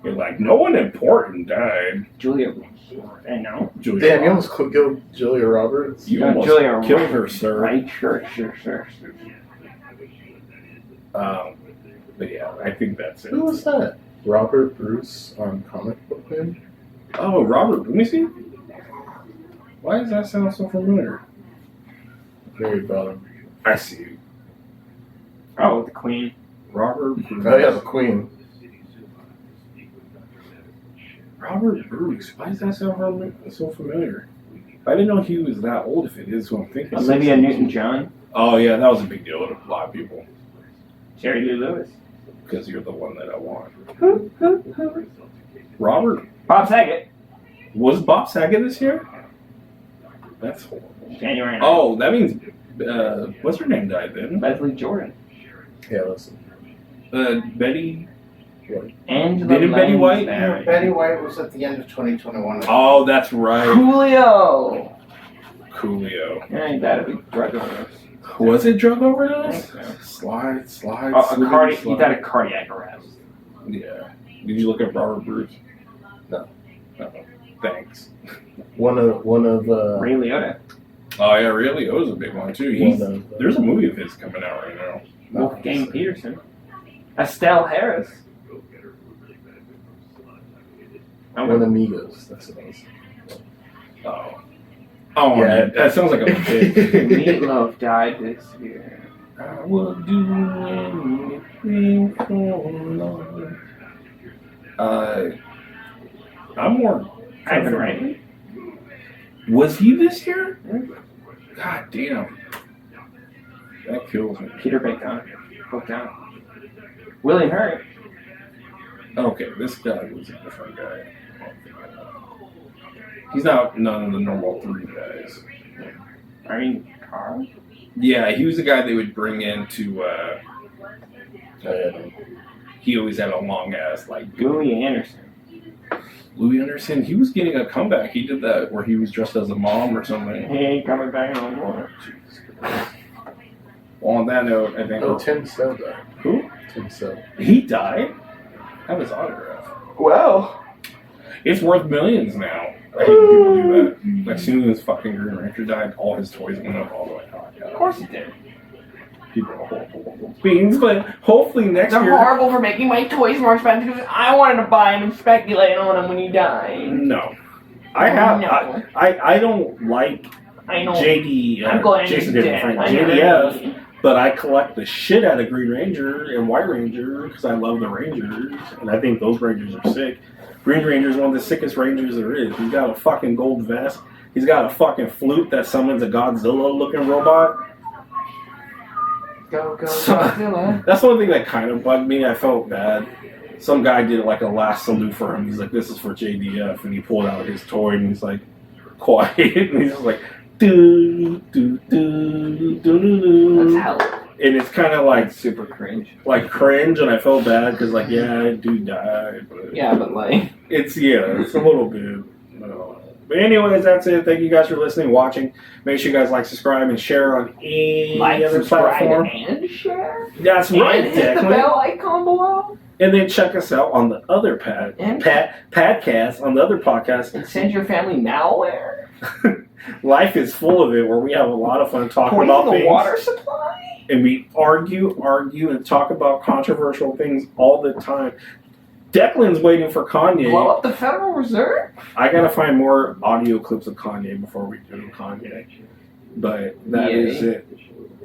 You're like, no one important died. Julia. I know. Julia. Damn, you almost killed Julia Roberts. You No, almost Julia killed her, sir. Right? Sure. But yeah, I think that's it. Who was that? Robert Bruce on Comic Book Man? Oh, Robert. Let me see. Why does that sound so familiar? Very bottom. I see you. Oh, the Queen. Robert Bruce. Oh yeah, the Queen. Robert Bruce. Why does that sound so familiar? I didn't know he was that old. If it is who I'm thinking. Olivia Newton-John. Oh yeah, that was a big deal to a lot of people Jerry Lee Lewis. because you're the one that I want. Robert, Bob Saget. was Bob Saget this year? That's horrible. January 9th. Oh, that means what's her name died then? Leslie Jordan. Yeah, listen. Betty. Angela Didn't Betty White? Lansbury. Betty White was at the end of 2021. Oh, that's right. Coolio. Coolio. Yeah, he died of a drug overdose. Was it drug overdose? I think Slide. Oh, slide, he slide. died of cardiac arrest. Yeah. Did you look up Robert Bruce? No. Oh, thanks. One of Ray Liotta. Oh yeah, really? It was a big one too. There's a movie of his coming out right now. Wolfgang Peterson. Estelle Harris. One Amigos. That's what I was. Oh. Oh Yeah. yeah, that sounds like a bitch. Meatloaf died this year. I will do anything for love. I'm more. Ivan Reitman. Was he this year? God damn. That kills me. Peter Bacon. Hooked down. William Hurt. Okay, this guy was a different guy. He's not none of the normal three guys. Irene Carl. Yeah, he was the guy they would bring in to. Oh, yeah. He always had a long ass like. Louis Anderson. Louis Anderson, he was getting a comeback. He did that where he was dressed as a mom or something. He ain't coming back no more. Well, on that note, I think. Oh, Tim Sell died. Who? Tim Sell. He died? That was autograph. Well. It's worth millions now. I hate people do that. Like, as soon as fucking Green Ranger died, all his toys went up all the way high. Of course he did. People are horrible beings, but hopefully next They're year. horrible for making my toys more expensive because I wanted to buy them and speculate on them when he died. No. I have. No. I don't like I know. JD. I'm glad Jason he's Different, dead. I know JDF. that. But I collect the shit out of Green Ranger and White Ranger because I love the Rangers, and I think those Rangers are sick. Green Ranger is one of the sickest Rangers there is. He's got a fucking gold vest. He's got a fucking flute that summons a Godzilla-looking robot. Go, go, So- Godzilla. That's the one thing that kind of bugged me. I felt bad. Some guy did like a last salute for him. He's like, "This is for JDF," and he pulled out his toy and he's like, quiet, and he's just like, "Do do do do do." That's hell. And it's kind of like Super cringe. cringe, and I felt bad because like yeah, dude died, but Yeah, but like. it's a little bit. But anyways, that's it. Thank you guys for listening, watching. Make sure you guys like, subscribe, and share on any Like, other subscribe, platform. and share. That's right, And hit the Declan. bell icon below. And then check us out on the other podcast on the other podcast. And send your family malware. Life is full of it, where we have a lot of fun talking Poison about the things. water supply. And we argue, and talk about controversial things all the time. Declan's waiting for Kanye. Blow up the Federal Reserve. I gotta find more audio clips of Kanye before we do Kanye. But that is Yay. it.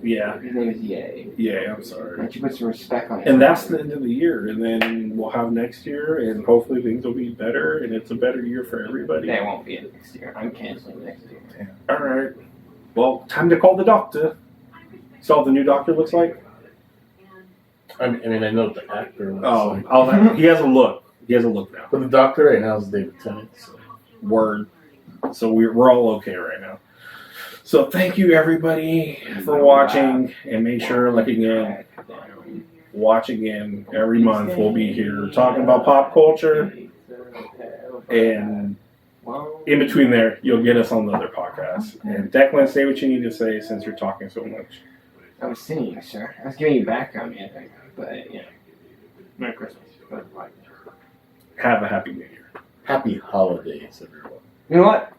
Yeah. His name is Ye. Yeah, I'm sorry. Why don't you put some respect on it? And that's the end of the year. And then we'll have next year, and hopefully things will be better, and it's a better year for everybody. They won't be it next year. I'm canceling next year. All right. Well, time to call the doctor. So what the new doctor looks like? I mean, I know what the actor looks Oh, like. he has a look. He has a look now. But the doctor right now is David Tennant. So. Word. So we're all okay right now. So thank you everybody for watching, and make sure, like again, watch again every month. We'll be here talking about pop culture, and in between there, you'll get us on the other podcast. And Declan, say what you need to say since you're talking so much. I was singing, sir. I was giving you background music, but you know, Merry Christmas. But like, Have a happy New Year. Happy holidays, everyone. you know what?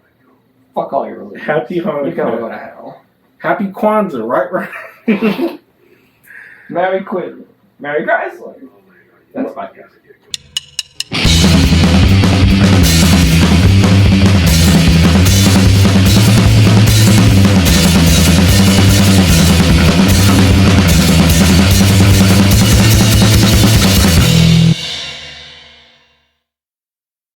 Fuck all your religions. Happy You can all go Hanukkah. to hell. Happy Kwanzaa, right? Merry Chrysler. That's podcast.